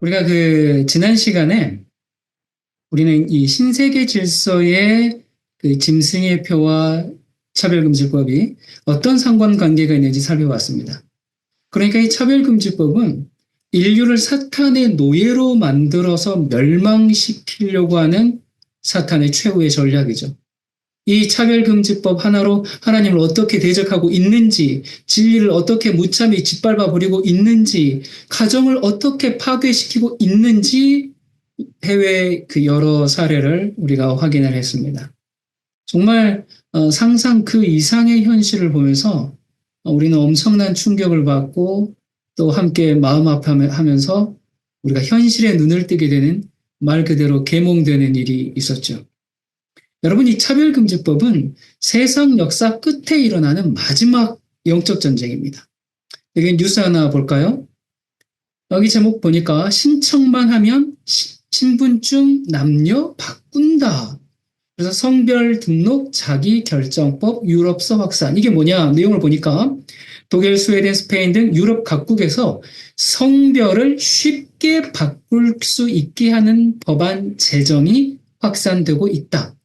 우리가 지난 시간에 우리는 이 신세계 질서의 짐승의 표와 차별금지법이 어떤 상관관계가 있는지 살펴봤습니다. 그러니까 이 차별금지법은 인류를 사탄의 노예로 만들어서 멸망시키려고 하는 사탄의 최후의 전략이죠. 이 차별금지법 하나로 하나님을 어떻게 대적하고 있는지, 진리를 어떻게 무참히 짓밟아 버리고 있는지, 가정을 어떻게 파괴시키고 있는지 해외 여러 사례를 우리가 확인을 했습니다. 정말 상상 그 이상의 현실을 보면서 우리는 엄청난 충격을 받고 또 함께 마음 아파하면서 우리가 현실에 눈을 뜨게 되는 말 그대로 계몽되는 일이 있었죠. 여러분, 이 차별금지법은 세상 역사 끝에 일어나는 마지막 영적 전쟁입니다. 여기 뉴스 하나 볼까요? 여기 제목 보니까 신청만 하면 신분증 남녀 바꾼다. 그래서 성별 등록 자기결정법 유럽서 확산. 이게 뭐냐? 내용을 보니까 독일, 스웨덴, 스페인 등 유럽 각국에서 성별을 쉽게 바꿀 수 있게 하는 법안 제정이 확산되고 있다.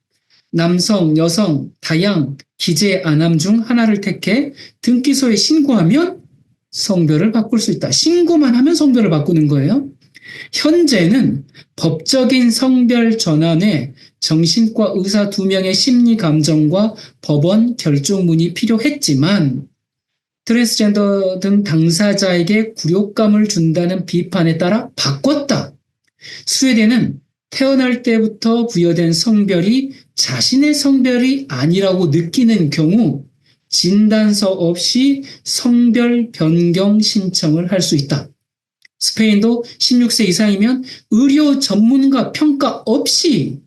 남성, 여성, 다양, 기재, 안함 중 하나를 택해 등기소에 신고하면 성별을 바꿀 수 있다. 신고만 하면 성별을 바꾸는 거예요. 현재는 법적인 성별 전환에 정신과 의사 2명의 심리 감정과 법원 결정문이 필요했지만 트랜스젠더 등 당사자에게 굴욕감을 준다는 비판에 따라 바꿨다. 스웨덴은 태어날 때부터 부여된 성별이 자신의 성별이 아니라고 느끼는 경우 진단서 없이 성별 변경 신청을 할 수 있다. 스페인도 16세 이상이면 의료 전문가 평가 없이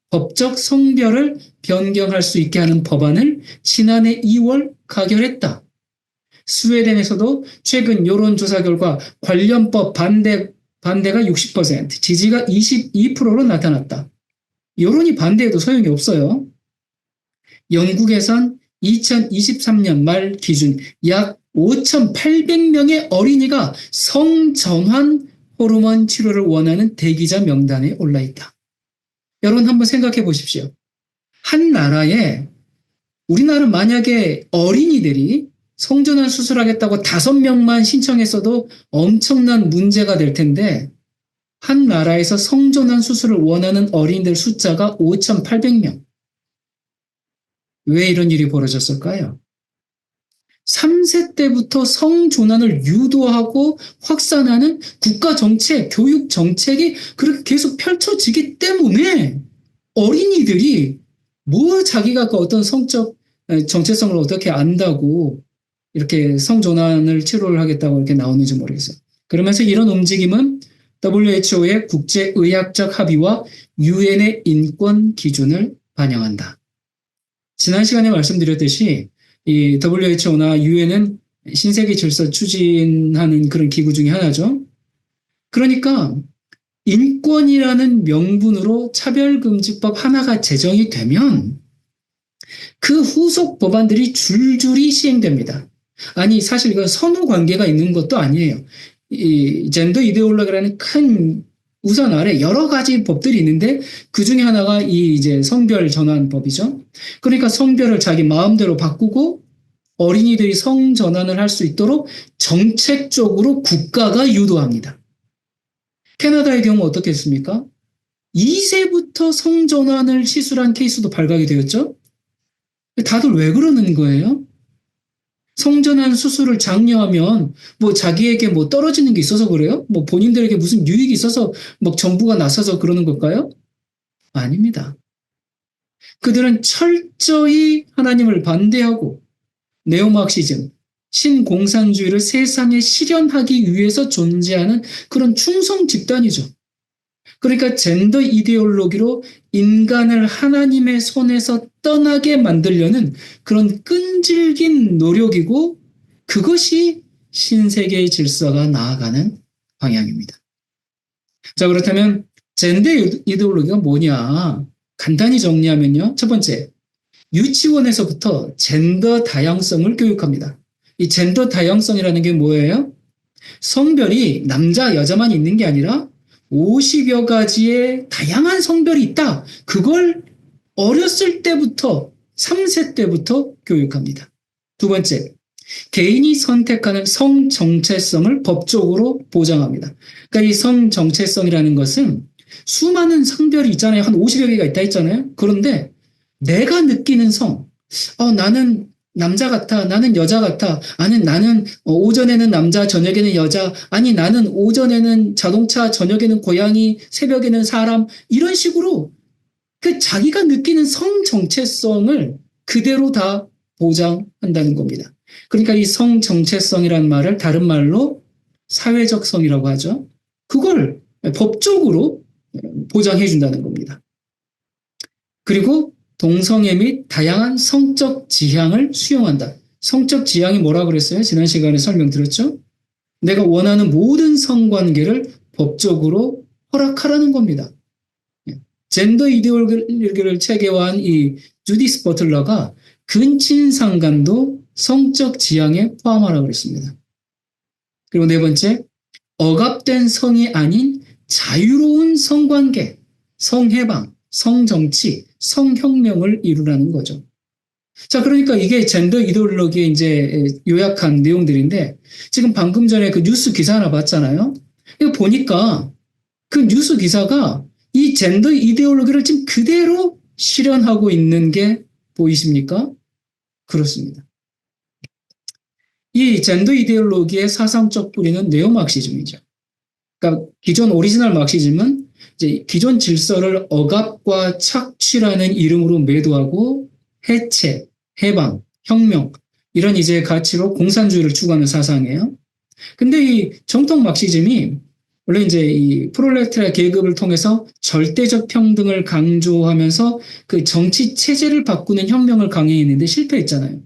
법적 성별을 변경할 수 있게 하는 법안을 지난해 2월 가결했다. 스웨덴에서도 최근 여론조사 결과 관련법 반대가 60%, 지지가 22%로 나타났다. 여론이 반대해도 소용이 없어요. 영국에선 2023년 말 기준 약 5,800명의 어린이가 성전환 호르몬 치료를 원하는 대기자 명단에 올라있다. 여러분 한번 생각해 보십시오. 한 나라에 우리나라 만약에 어린이들이 성전환 수술하겠다고 5명만 신청했어도 엄청난 문제가 될 텐데 한 나라에서 성전환 수술을 원하는 어린이들 숫자가 5,800명. 왜 이런 일이 벌어졌을까요? 3세 때부터 성전환을 유도하고 확산하는 국가 정책, 교육 정책이 그렇게 계속 펼쳐지기 때문에 어린이들이 자기가 어떤 성적 정체성을 어떻게 안다고 이렇게 성전환을 치료를 하겠다고 이렇게 나오는지 모르겠어요. 그러면서 이런 움직임은 WHO의 국제의학적 합의와 유엔의 인권 기준을 반영한다. 지난 시간에 말씀드렸듯이 이 WHO나 유엔은 신세계 질서 추진하는 그런 기구 중에 하나죠. 그러니까 인권이라는 명분으로 차별금지법 하나가 제정이 되면 그 후속 법안들이 줄줄이 시행됩니다. 아니 사실 이건 선후 관계가 있는 것도 아니에요. 이 젠더 이데올로기라는 큰 우산 아래 여러 가지 법들이 있는데 그 중에 하나가 이제 성별 전환법이죠. 그러니까 성별을 자기 마음대로 바꾸고 어린이들이 성전환을 할 수 있도록 정책적으로 국가가 유도합니다. 캐나다의 경우 어떻게 했습니까? 2세부터 성전환을 시술한 케이스도 발각이 되었죠. 다들 왜 그러는 거예요? 성전환 수술을 장려하면 자기에게 떨어지는 게 있어서 그래요? 본인들에게 무슨 유익이 있어서 정부가 나서서 그러는 걸까요? 아닙니다. 그들은 철저히 하나님을 반대하고 네오마르크시즘, 신공산주의를 세상에 실현하기 위해서 존재하는 그런 충성 집단이죠. 그러니까 젠더 이데올로기로 인간을 하나님의 손에서 떠나게 만들려는 그런 끈질긴 노력이고 그것이 신세계의 질서가 나아가는 방향입니다. 자, 그렇다면 젠더 이데올로기가 뭐냐? 간단히 정리하면요. 첫 번째, 유치원에서부터 젠더 다양성을 교육합니다. 이 젠더 다양성이라는 게 뭐예요? 성별이 남자, 여자만 있는 게 아니라 50여 가지의 다양한 성별이 있다. 그걸 어렸을 때부터 3세 때부터 교육합니다. 두 번째, 개인이 선택하는 성 정체성을 법적으로 보장합니다. 그러니까 이 성 정체성이라는 것은 수많은 성별이 있잖아요. 한 50여 개가 있다 했잖아요. 그런데 내가 느끼는 성, 나는 남자 같아, 나는 여자 같아, 아니 나는 오전에는 남자, 저녁에는 여자, 아니 나는 오전에는 자동차, 저녁에는 고양이, 새벽에는 사람, 이런 식으로 그 자기가 느끼는 성 정체성을 그대로 다 보장한다는 겁니다. 그러니까 이 성 정체성이란 말을 다른 말로 사회적 성이라고 하죠. 그걸 법적으로 보장해 준다는 겁니다. 그리고 동성애 및 다양한 성적 지향을 수용한다. 성적 지향이 뭐라 그랬어요? 지난 시간에 설명드렸죠? 내가 원하는 모든 성관계를 법적으로 허락하라는 겁니다. 젠더 이데올로기를 체계화한 이 주디스 버틀러가 근친상간도 성적 지향에 포함하라고 그랬습니다. 그리고 네 번째, 억압된 성이 아닌 자유로운 성관계, 성해방, 성정치, 성혁명을 이루라는 거죠. 자, 그러니까 이게 젠더 이데올로기의 이제 요약한 내용들인데, 지금 방금 전에 그 뉴스 기사 하나 봤잖아요. 이거 보니까 그 뉴스 기사가 이 젠더 이데올로기를 지금 그대로 실현하고 있는 게 보이십니까? 그렇습니다. 이 젠더 이데올로기의 사상적 뿌리는 네오마크시즘이죠. 그러니까 기존 오리지널 마크시즘은 이제 기존 질서를 억압과 착취라는 이름으로 매도하고 해체, 해방, 혁명 이런 이제 가치로 공산주의를 추구하는 사상이에요. 근데 이 정통 마크시즘이 원래 이제 이 프롤레타리아 계급을 통해서 절대적 평등을 강조하면서 그 정치 체제를 바꾸는 혁명을 강행했는데 실패했잖아요.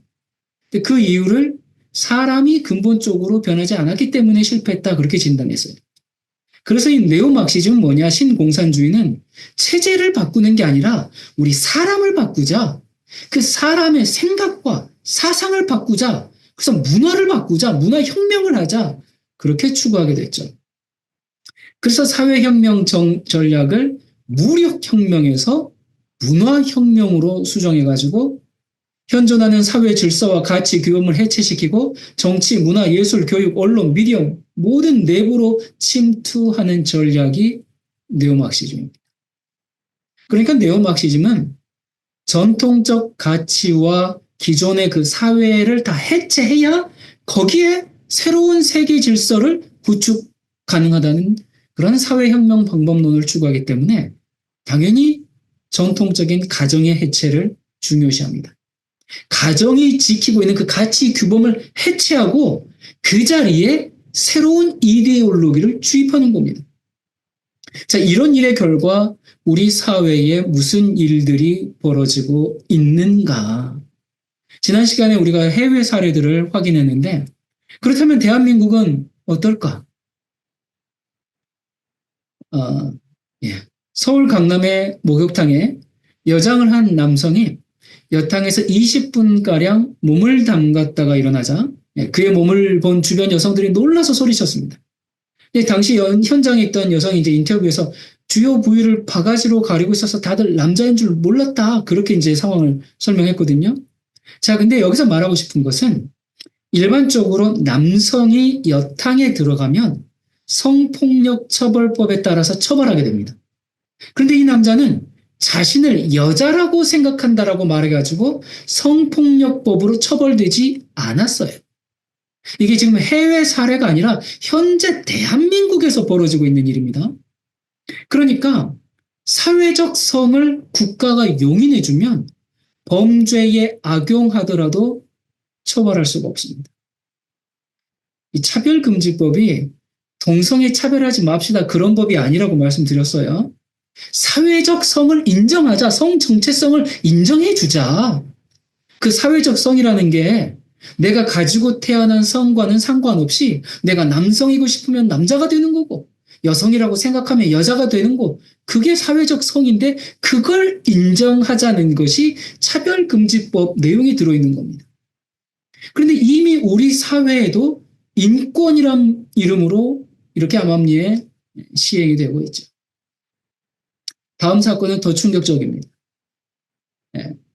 근데 그 이유를 사람이 근본적으로 변하지 않았기 때문에 실패했다 그렇게 진단했어요. 그래서 이 네오마크시즘은 뭐냐? 신공산주의는 체제를 바꾸는 게 아니라 우리 사람을 바꾸자. 그 사람의 생각과 사상을 바꾸자. 그래서 문화를 바꾸자. 문화혁명을 하자. 그렇게 추구하게 됐죠. 그래서 사회혁명 전략을 무력혁명에서 문화혁명으로 수정해가지고 현존하는 사회 질서와 가치 규범을 해체시키고 정치, 문화, 예술, 교육, 언론, 미디어 모든 내부로 침투하는 전략이 네오마크시즘입니다. 그러니까 네오마크시즘은 전통적 가치와 기존의 그 사회를 다 해체해야 거기에 새로운 세계 질서를 구축 가능하다는 그런 사회혁명 방법론을 추구하기 때문에 당연히 전통적인 가정의 해체를 중요시합니다. 가정이 지키고 있는 그 가치 규범을 해체하고 그 자리에 새로운 이데올로기를 주입하는 겁니다. 자, 이런 일의 결과 우리 사회에 무슨 일들이 벌어지고 있는가? 지난 시간에 우리가 해외 사례들을 확인했는데 그렇다면 대한민국은 어떨까? 예. 서울 강남의 목욕탕에 여장을 한 남성이 여탕에서 20분가량 몸을 담갔다가 일어나자 그의 몸을 본 주변 여성들이 놀라서 소리쳤습니다. 당시 현장에 있던 여성이 이제 인터뷰에서 주요 부위를 바가지로 가리고 있어서 다들 남자인 줄 몰랐다. 그렇게 이제 상황을 설명했거든요. 자, 근데 여기서 말하고 싶은 것은 일반적으로 남성이 여탕에 들어가면 성폭력 처벌법에 따라서 처벌하게 됩니다. 그런데 이 남자는 자신을 여자라고 생각한다라고 말해가지고 성폭력법으로 처벌되지 않았어요. 이게 지금 해외 사례가 아니라 현재 대한민국에서 벌어지고 있는 일입니다. 그러니까 사회적 성을 국가가 용인해주면 범죄에 악용하더라도 처벌할 수가 없습니다. 이 차별금지법이 동성애 차별하지 맙시다 그런 법이 아니라고 말씀드렸어요. 사회적 성을 인정하자. 성 정체성을 인정해주자. 그 사회적 성이라는 게 내가 가지고 태어난 성과는 상관없이 내가 남성이고 싶으면 남자가 되는 거고 여성이라고 생각하면 여자가 되는 거 그게 사회적 성인데 그걸 인정하자는 것이 차별금지법 내용이 들어있는 겁니다. 그런데 이미 우리 사회에도 인권이란 이름으로 이렇게 암암리에 시행이 되고 있죠. 다음 사건은 더 충격적입니다.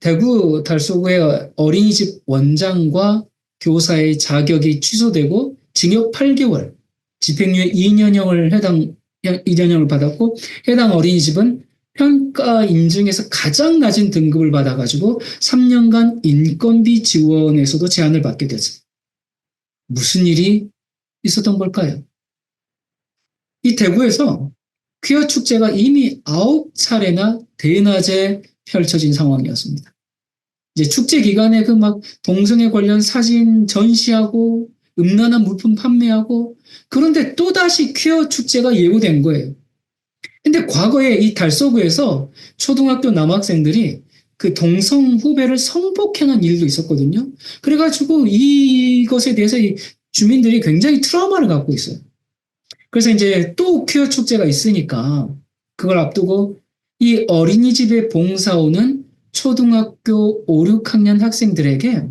대구 달서구의 어린이집 원장과 교사의 자격이 취소되고 징역 8개월, 집행유예 2년형을 받았고 해당 어린이집은 평가 인증에서 가장 낮은 등급을 받아가지고 3년간 인건비 지원에서도 제한을 받게 됐습니다. 무슨 일이 있었던 걸까요? 이 대구에서 퀴어 축제가 이미 9차례나 대낮에 펼쳐진 상황이었습니다. 이제 축제 기간에 그 막 동성애 관련 사진 전시하고 음란한 물품 판매하고 그런데 또다시 퀴어 축제가 예고된 거예요. 근데 과거에 이 달서구에서 초등학교 남학생들이 그 동성 후배를 성폭행한 일도 있었거든요. 그래가지고 이것에 대해서 이 주민들이 굉장히 트라우마를 갖고 있어요. 그래서 이제 또 퀴어 축제가 있으니까 그걸 앞두고 이 어린이집에 봉사오는 초등학교 5, 6학년 학생들에게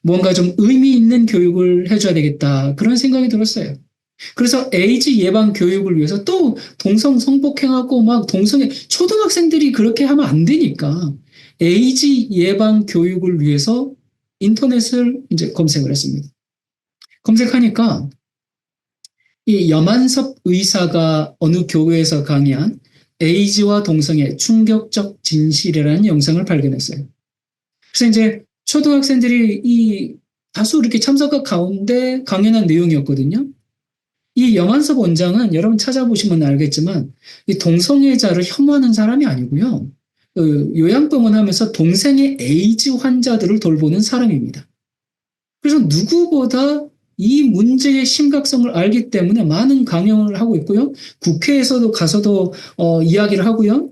뭔가 좀 의미 있는 교육을 해줘야 되겠다. 그런 생각이 들었어요. 그래서 에이즈 예방 교육을 위해서 또 동성 성폭행하고 막 동성애 초등학생들이 그렇게 하면 안 되니까 에이즈 예방 교육을 위해서 인터넷을 이제 검색을 했습니다. 검색하니까 이 염한섭 의사가 어느 교회에서 강의한 에이즈와 동성애 충격적 진실이라는 영상을 발견했어요. 그래서 이제 초등학생들이 이 다수 이렇게 참석한 가운데 강연한 내용이었거든요. 이 염한섭 원장은 여러분 찾아보시면 알겠지만 이 동성애자를 혐오하는 사람이 아니고요. 그 요양병원 하면서 동성애 에이즈 환자들을 돌보는 사람입니다. 그래서 누구보다 이 문제의 심각성을 알기 때문에 많은 강연을 하고 있고요. 국회에서도 가서도 이야기를 하고요.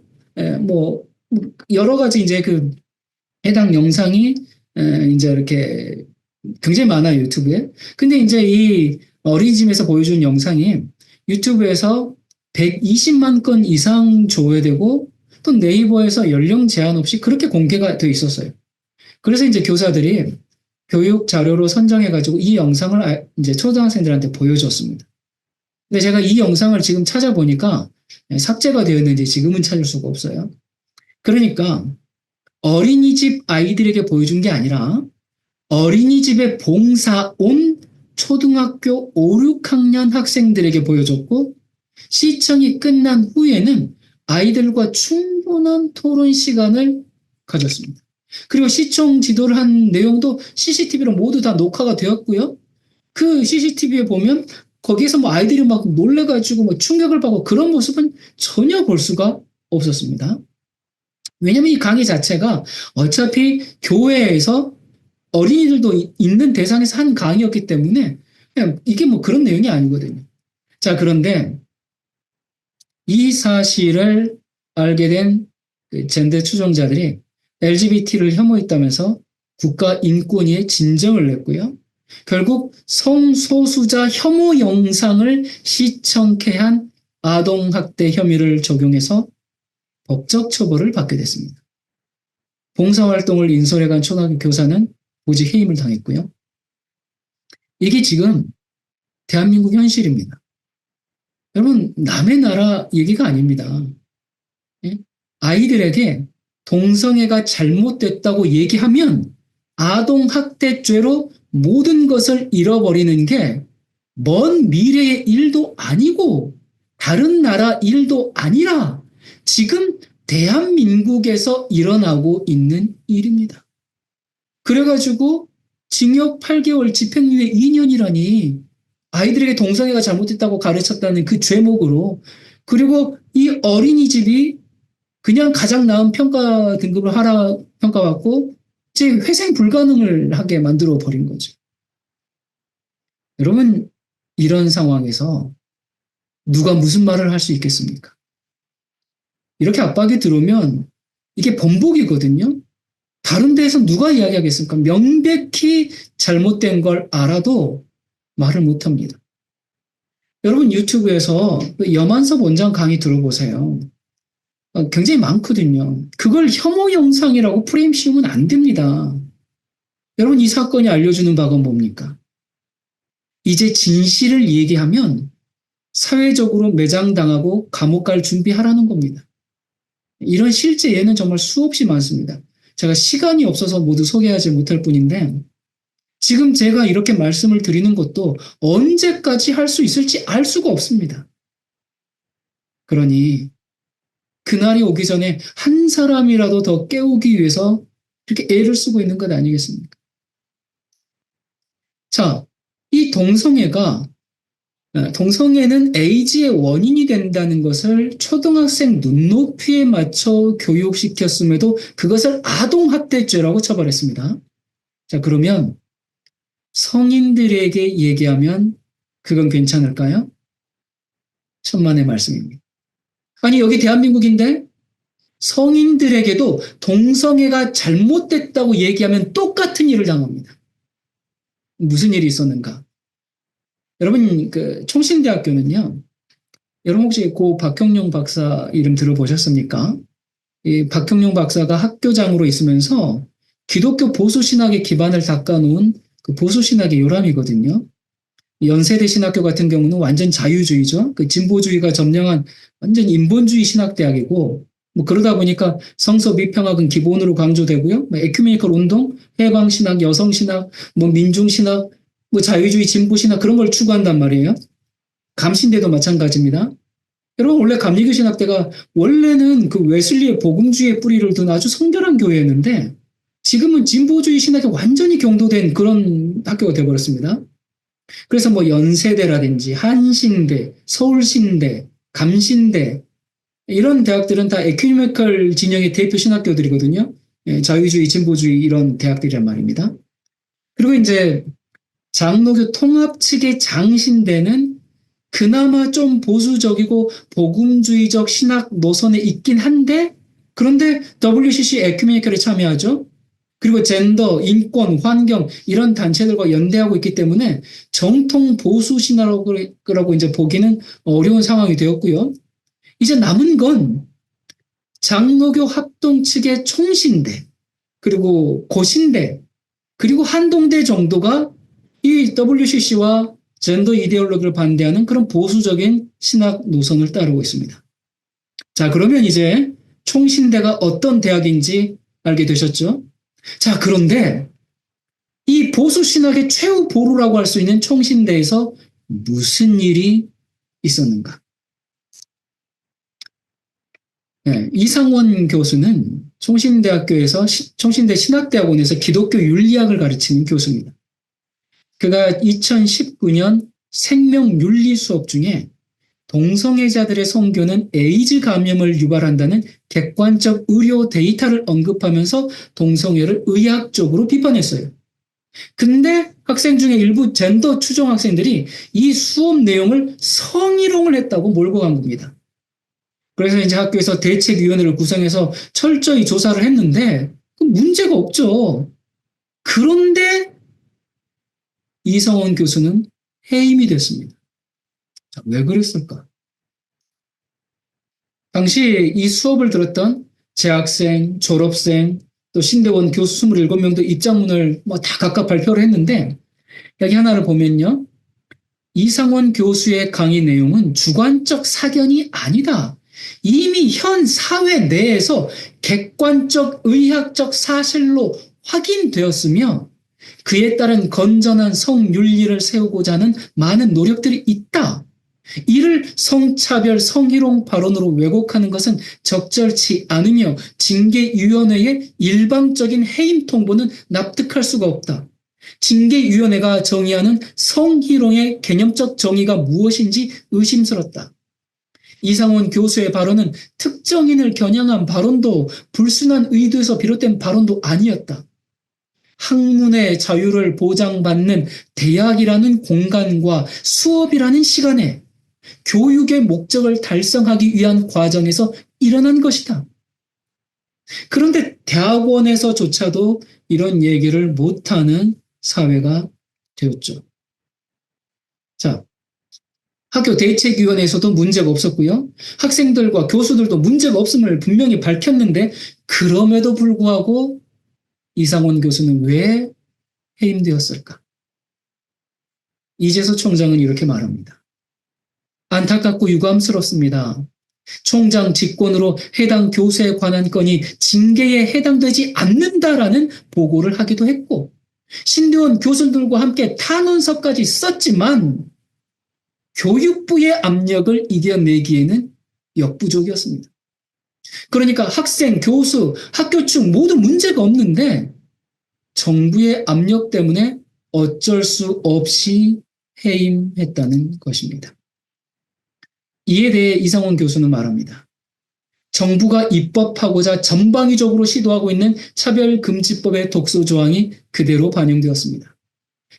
뭐 여러 가지 이제 그 해당 영상이 이제 이렇게 굉장히 많아요, 유튜브에. 근데 이제 이 어린이집에서 보여준 영상이 유튜브에서 120만 건 이상 조회되고 또 네이버에서 연령 제한 없이 그렇게 공개가 돼 있었어요. 그래서 이제 교사들이 교육 자료로 선정해가지고 이 영상을 이제 초등학생들한테 보여줬습니다. 근데 제가 이 영상을 지금 찾아보니까 삭제가 되었는지 지금은 찾을 수가 없어요. 그러니까 어린이집 아이들에게 보여준 게 아니라 어린이집에 봉사 온 초등학교 5, 6학년 학생들에게 보여줬고 시청이 끝난 후에는 아이들과 충분한 토론 시간을 가졌습니다. 그리고 시청 지도를 한 내용도 CCTV로 모두 다 녹화가 되었고요. 그 CCTV에 보면 거기에서 뭐 아이들이 막 놀래가지고 뭐 충격을 받고 그런 모습은 전혀 볼 수가 없었습니다. 왜냐면 이 강의 자체가 어차피 교회에서 어린이들도 있는 대상에서 한 강의였기 때문에 그냥 이게 뭐 그런 내용이 아니거든요. 자, 그런데 이 사실을 알게 된 젠더 추종자들이 LGBT를 혐오했다면서 국가인권위에 진정을 냈고요. 결국 성소수자 혐오 영상을 시청케 한 아동학대 혐의를 적용해서 법적 처벌을 받게 됐습니다. 봉사활동을 인솔해간 초등학교 교사는 보직 해임을 당했고요. 이게 지금 대한민국 현실입니다. 여러분, 남의 나라 얘기가 아닙니다. 아이들에게 동성애가 잘못됐다고 얘기하면 아동학대죄로 모든 것을 잃어버리는 게 먼 미래의 일도 아니고 다른 나라 일도 아니라 지금 대한민국에서 일어나고 있는 일입니다. 그래가지고 징역 8개월 집행유예 2년이라니 아이들에게 동성애가 잘못됐다고 가르쳤다는 그 죄목으로 그리고 이 어린이집이 그냥 가장 나은 평가 등급을 하라 평가받고 이제 회생 불가능을 하게 만들어 버린 거죠. 여러분 이런 상황에서 누가 무슨 말을 할 수 있겠습니까? 이렇게 압박이 들어오면 이게 번복이거든요. 다른 데에서 누가 이야기하겠습니까? 명백히 잘못된 걸 알아도 말을 못합니다. 여러분 유튜브에서 염한섭 원장 강의 들어보세요. 굉장히 많거든요. 그걸 혐오 영상이라고 프레임 씌우면 안 됩니다. 여러분 이 사건이 알려주는 바가 뭡니까? 이제 진실을 얘기하면 사회적으로 매장당하고 감옥 갈 준비하라는 겁니다. 이런 실제 예는 정말 수없이 많습니다. 제가 시간이 없어서 모두 소개하지 못할 뿐인데 지금 제가 이렇게 말씀을 드리는 것도 언제까지 할 수 있을지 알 수가 없습니다. 그러니 그날이 오기 전에 한 사람이라도 더 깨우기 위해서 이렇게 애를 쓰고 있는 것 아니겠습니까? 자, 이 동성애는 에이즈의 원인이 된다는 것을 초등학생 눈높이에 맞춰 교육시켰음에도 그것을 아동학대죄라고 처벌했습니다. 자, 그러면 성인들에게 얘기하면 그건 괜찮을까요? 천만의 말씀입니다. 아니, 여기 대한민국인데 성인들에게도 동성애가 잘못됐다고 얘기하면 똑같은 일을 당합니다. 무슨 일이 있었는가? 여러분, 총신대학교는요, 여러분 혹시 고 박형룡 박사 이름 들어보셨습니까? 이 박형룡 박사가 학교장으로 있으면서 기독교 보수신학의 기반을 닦아놓은 그 보수신학의 요람이거든요. 연세대 신학교 같은 경우는 완전 자유주의죠. 그 진보주의가 점령한 완전 인본주의 신학대학이고, 뭐 그러다 보니까 성서 미평학은 기본으로 강조되고요. 뭐 에큐메니컬 운동, 해방신학, 여성신학, 뭐 민중신학, 뭐 자유주의 진보신학 그런 걸 추구한단 말이에요. 감신대도 마찬가지입니다. 여러분 원래 감리교 신학대가 원래는 그 웨슬리의 복음주의의 뿌리를 둔 아주 성결한 교회였는데 지금은 진보주의 신학에 완전히 경도된 그런 학교가 되어버렸습니다. 그래서 뭐 연세대라든지 한신대, 서울신대, 감신대 이런 대학들은 다 에큐메니컬 진영의 대표 신학교들이거든요. 자유주의, 진보주의 이런 대학들이란 말입니다. 그리고 이제 장로교 통합 측의 장신대는 그나마 좀 보수적이고 복음주의적 신학 노선에 있긴 한데 그런데 WCC 에큐메니컬에 참여하죠. 그리고 젠더, 인권, 환경 이런 단체들과 연대하고 있기 때문에 정통 보수 신학이라고 이제 보기는 어려운 상황이 되었고요. 이제 남은 건 장로교 합동 측의 총신대, 그리고 고신대, 그리고 한동대 정도가 이 WCC와 젠더 이데올로기를 반대하는 그런 보수적인 신학 노선을 따르고 있습니다. 자, 그러면 이제 총신대가 어떤 대학인지 알게 되셨죠? 자, 그런데 이 보수 신학의 최후 보루라고 할 수 있는 총신대에서 무슨 일이 있었는가? 네, 이상원 교수는 총신대 신학대학원에서 기독교 윤리학을 가르치는 교수입니다. 그가 2019년 생명윤리 수업 중에 동성애자들의 성교는 에이즈 감염을 유발한다는 객관적 의료 데이터를 언급하면서 동성애를 의학적으로 비판했어요. 근데 학생 중에 일부 젠더 추종 학생들이 이 수업 내용을 성희롱을 했다고 몰고 간 겁니다. 그래서 이제 학교에서 대책위원회를 구성해서 철저히 조사를 했는데 문제가 없죠. 그런데 이성원 교수는 해임이 됐습니다. 자, 왜 그랬을까? 당시 이 수업을 들었던 재학생, 졸업생, 또 신대원 교수 27명도 입장문을 뭐 다 각각 발표를 했는데 여기 하나를 보면요. 이상원 교수의 강의 내용은 주관적 사견이 아니다. 이미 현 사회 내에서 객관적 의학적 사실로 확인되었으며 그에 따른 건전한 성윤리를 세우고자 하는 많은 노력들이 있다. 이를 성차별, 성희롱 발언으로 왜곡하는 것은 적절치 않으며 징계위원회의 일방적인 해임 통보는 납득할 수가 없다. 징계위원회가 정의하는 성희롱의 개념적 정의가 무엇인지 의심스럽다. 이상원 교수의 발언은 특정인을 겨냥한 발언도 불순한 의도에서 비롯된 발언도 아니었다. 학문의 자유를 보장받는 대학이라는 공간과 수업이라는 시간에 교육의 목적을 달성하기 위한 과정에서 일어난 것이다. 그런데 대학원에서조차도 이런 얘기를 못하는 사회가 되었죠. 자, 학교 대책위원회에서도 문제가 없었고요. 학생들과 교수들도 문제가 없음을 분명히 밝혔는데 그럼에도 불구하고 이상원 교수는 왜 해임되었을까? 이재수 총장은 이렇게 말합니다. 안타깝고 유감스럽습니다. 총장 직권으로 해당 교수에 관한 건이 징계에 해당되지 않는다라는 보고를 하기도 했고 신대원 교수들과 함께 탄원서까지 썼지만 교육부의 압력을 이겨내기에는 역부족이었습니다. 그러니까 학생, 교수, 학교 측 모두 문제가 없는데 정부의 압력 때문에 어쩔 수 없이 해임했다는 것입니다. 이에 대해 이상원 교수는 말합니다. 정부가 입법하고자 전방위적으로 시도하고 있는 차별금지법의 독소 조항이 그대로 반영되었습니다.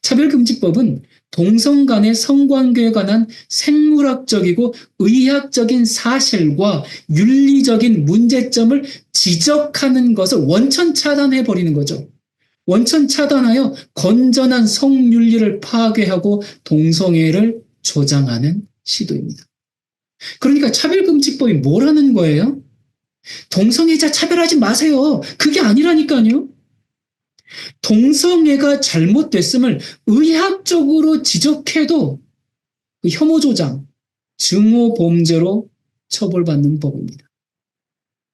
차별금지법은 동성 간의 성관계에 관한 생물학적이고 의학적인 사실과 윤리적인 문제점을 지적하는 것을 원천 차단해버리는 거죠. 원천 차단하여 건전한 성윤리를 파괴하고 동성애를 조장하는 시도입니다. 그러니까 차별금지법이 뭐라는 거예요? 동성애자 차별하지 마세요. 그게 아니라니까요. 동성애가 잘못됐음을 의학적으로 지적해도 그 혐오 조장, 증오 범죄로 처벌받는 법입니다.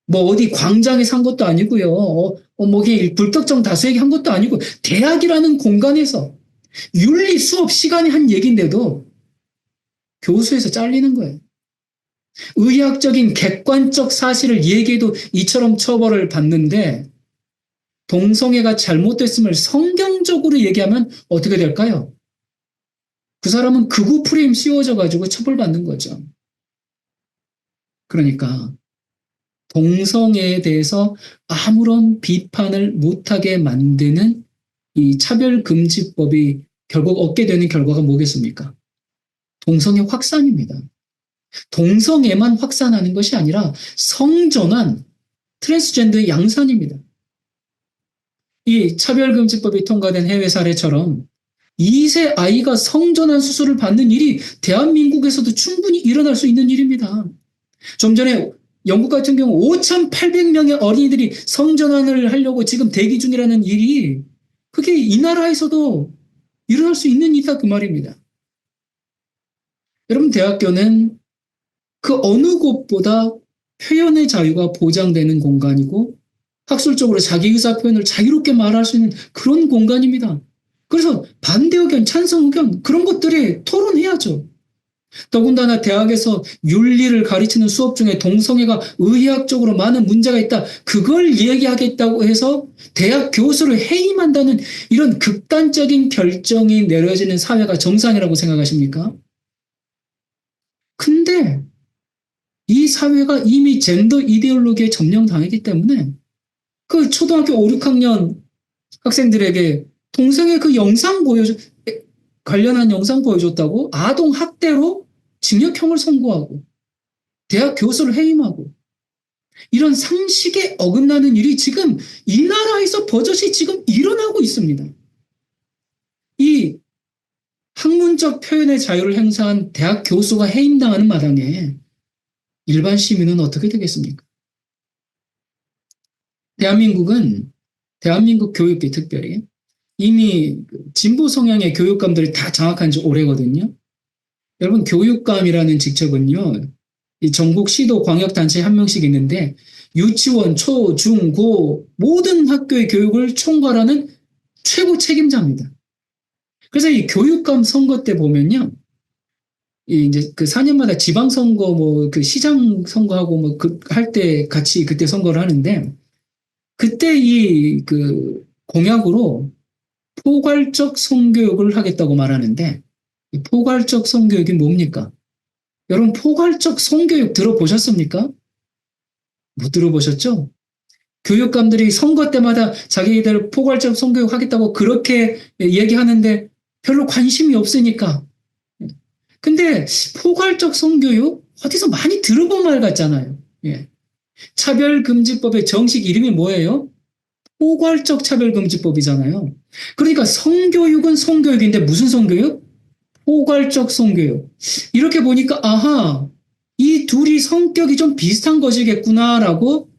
뭐 어디 광장에서 한 것도 아니고요. 뭐 불특정 다수에게 한 것도 아니고 대학이라는 공간에서 윤리 수업 시간에 한 얘기인데도 교수에서 잘리는 거예요. 의학적인 객관적 사실을 얘기해도 이처럼 처벌을 받는데 동성애가 잘못됐음을 성경적으로 얘기하면 어떻게 될까요? 그 사람은 극우 프레임 씌워져 가지고 처벌받는 거죠. 그러니까 동성애에 대해서 아무런 비판을 못하게 만드는 이 차별금지법이 결국 얻게 되는 결과가 뭐겠습니까? 동성애 확산입니다. 동성애만 확산하는 것이 아니라 성전환, 트랜스젠더의 양산입니다. 이 차별금지법이 통과된 해외 사례처럼 2세 아이가 성전환 수술을 받는 일이 대한민국에서도 충분히 일어날 수 있는 일입니다. 좀 전에 영국 같은 경우 5,800명의 어린이들이 성전환을 하려고 지금 대기 중이라는 일이 그게 이 나라에서도 일어날 수 있는 일이다 그 말입니다. 여러분 대학교는 그 어느 곳보다 표현의 자유가 보장되는 공간이고 학술적으로 자기 의사 표현을 자유롭게 말할 수 있는 그런 공간입니다. 그래서 반대 의견, 찬성 의견 그런 것들이 토론해야죠. 더군다나 대학에서 윤리를 가르치는 수업 중에 동성애가 의학적으로 많은 문제가 있다. 그걸 얘기하겠다고 해서 대학 교수를 해임한다는 이런 극단적인 결정이 내려지는 사회가 정상이라고 생각하십니까? 근데 이 사회가 이미 젠더 이데올로기에 점령당했기 때문에 그 초등학교 5, 6학년 학생들에게 동성애 그 영상 관련한 영상 보여줬다고 아동 학대로 징역형을 선고하고 대학 교수를 해임하고 이런 상식에 어긋나는 일이 지금 이 나라에서 버젓이 지금 일어나고 있습니다. 이 학문적 표현의 자유를 행사한 대학 교수가 해임당하는 마당에 일반 시민은 어떻게 되겠습니까? 대한민국 교육계 특별히 이미 진보 성향의 교육감들이 다 장악한 지 오래거든요. 여러분 교육감이라는 직책은요. 이 전국 시도 광역단체에 한 명씩 있는데 유치원, 초, 중, 고 모든 학교의 교육을 총괄하는 최고 책임자입니다. 그래서 이 교육감 선거 때 보면요. 이제 그 4년마다 지방선거 뭐 그 시장 선거하고 뭐 그 할 때 같이 그때 선거를 하는데 그때 이 그 공약으로 포괄적 성교육을 하겠다고 말하는데 이 포괄적 성교육이 뭡니까? 여러분 포괄적 성교육 들어보셨습니까? 못 들어보셨죠? 교육감들이 선거 때마다 자기들 포괄적 성교육 하겠다고 그렇게 얘기하는데 별로 관심이 없으니까. 근데 포괄적 성교육 어디서 많이 들어본 말 같잖아요. 예. 차별금지법의 정식 이름이 뭐예요? 포괄적 차별금지법이잖아요. 그러니까 성교육은 성교육인데 무슨 성교육? 포괄적 성교육. 이렇게 보니까 아하 이 둘이 성격이 좀 비슷한 것이겠구나라고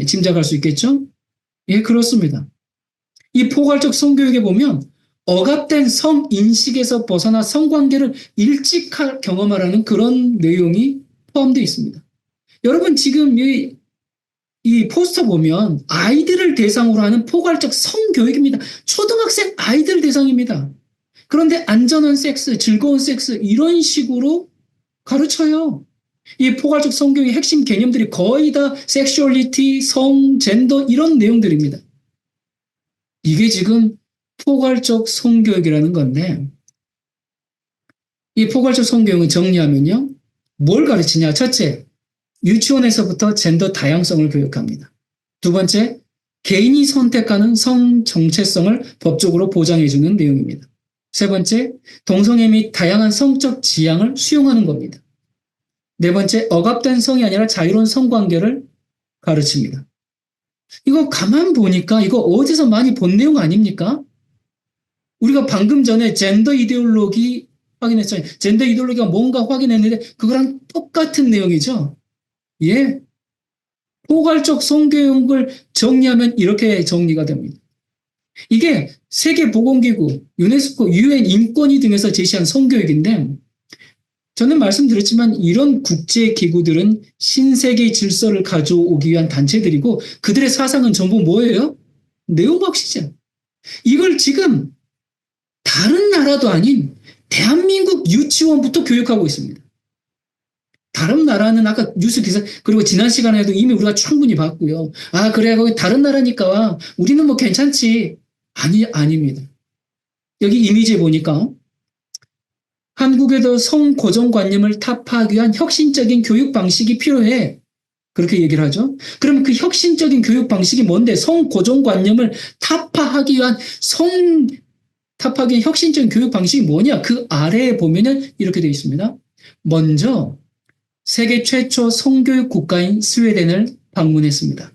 짐작할 수 있겠죠? 예, 그렇습니다. 이 포괄적 성교육에 보면 억압된 성인식에서 벗어나 성관계를 일찍 경험하라는 그런 내용이 포함되어 있습니다. 여러분 지금 이 포스터 보면 아이들을 대상으로 하는 포괄적 성교육입니다. 초등학생 아이들 대상입니다. 그런데 안전한 섹스, 즐거운 섹스 이런 식으로 가르쳐요. 이 포괄적 성교육의 핵심 개념들이 거의 다 섹슈얼리티, 성, 젠더 이런 내용들입니다. 이게 지금 포괄적 성교육이라는 건데 이 포괄적 성교육은 정리하면요. 뭘 가르치냐? 첫째, 유치원에서부터 젠더 다양성을 교육합니다. 두 번째, 개인이 선택하는 성 정체성을 법적으로 보장해주는 내용입니다. 세 번째, 동성애 및 다양한 성적 지향을 수용하는 겁니다. 네 번째, 억압된 성이 아니라 자유로운 성관계를 가르칩니다. 이거 가만 보니까 이거 어디서 많이 본 내용 아닙니까? 우리가 방금 전에 젠더 이데올로기 확인했잖아요. 젠더 이데올로기가 뭔가 확인했는데 그거랑 똑같은 내용이죠. 예. 포괄적 성교육을 정리하면 이렇게 정리가 됩니다. 이게 세계보건기구, 유네스코, 유엔 인권위 등에서 제시한 성교육인데 저는 말씀드렸지만 이런 국제기구들은 신세계 질서를 가져오기 위한 단체들이고 그들의 사상은 전부 뭐예요? 네오막시즘. 이걸 지금 다른 나라도 아닌 대한민국 유치원부터 교육하고 있습니다. 다른 나라는 아까 뉴스 기사 그리고 지난 시간에도 이미 우리가 충분히 봤고요. 아 그래 거기 다른 나라니까 우리는 뭐 괜찮지. 아닙니다. 여기 이미지에 보니까 한국에도 성고정관념을 타파하기 위한 혁신적인 교육 방식이 필요해. 그렇게 얘기를 하죠. 그럼 그 혁신적인 교육 방식이 뭔데? 성고정관념을 타파하기 위한 타파하기 위한 혁신적인 교육 방식이 뭐냐? 그 아래에 보면은 이렇게 되어 있습니다. 먼저 세계 최초 성교육 국가인 스웨덴을 방문했습니다.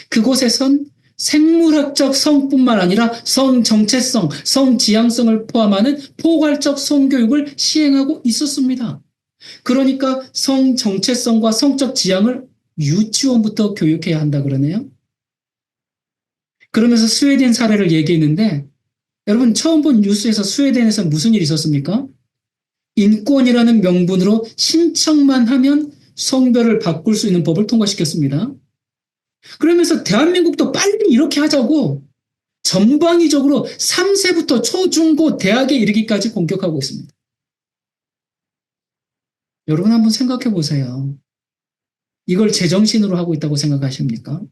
그곳에선 생물학적 성뿐만 아니라 성 정체성, 성 지향성을 포함하는 포괄적 성교육을 시행하고 있었습니다. 그러니까 성 정체성과 성적 지향을 유치원부터 교육해야 한다 그러네요. 그러면서 스웨덴 사례를 얘기했는데 여러분 처음 본 뉴스에서 스웨덴에서 무슨 일이 있었습니까? 인권이라는 명분으로 신청만 하면 성별을 바꿀 수 있는 법을 통과시켰습니다. 그러면서 대한민국도 빨리 이렇게 하자고 전방위적으로 3세부터 초중고 대학에 이르기까지 공격하고 있습니다. 여러분 한번 생각해 보세요. 이걸 제정신으로 하고 있다고 생각하십니까?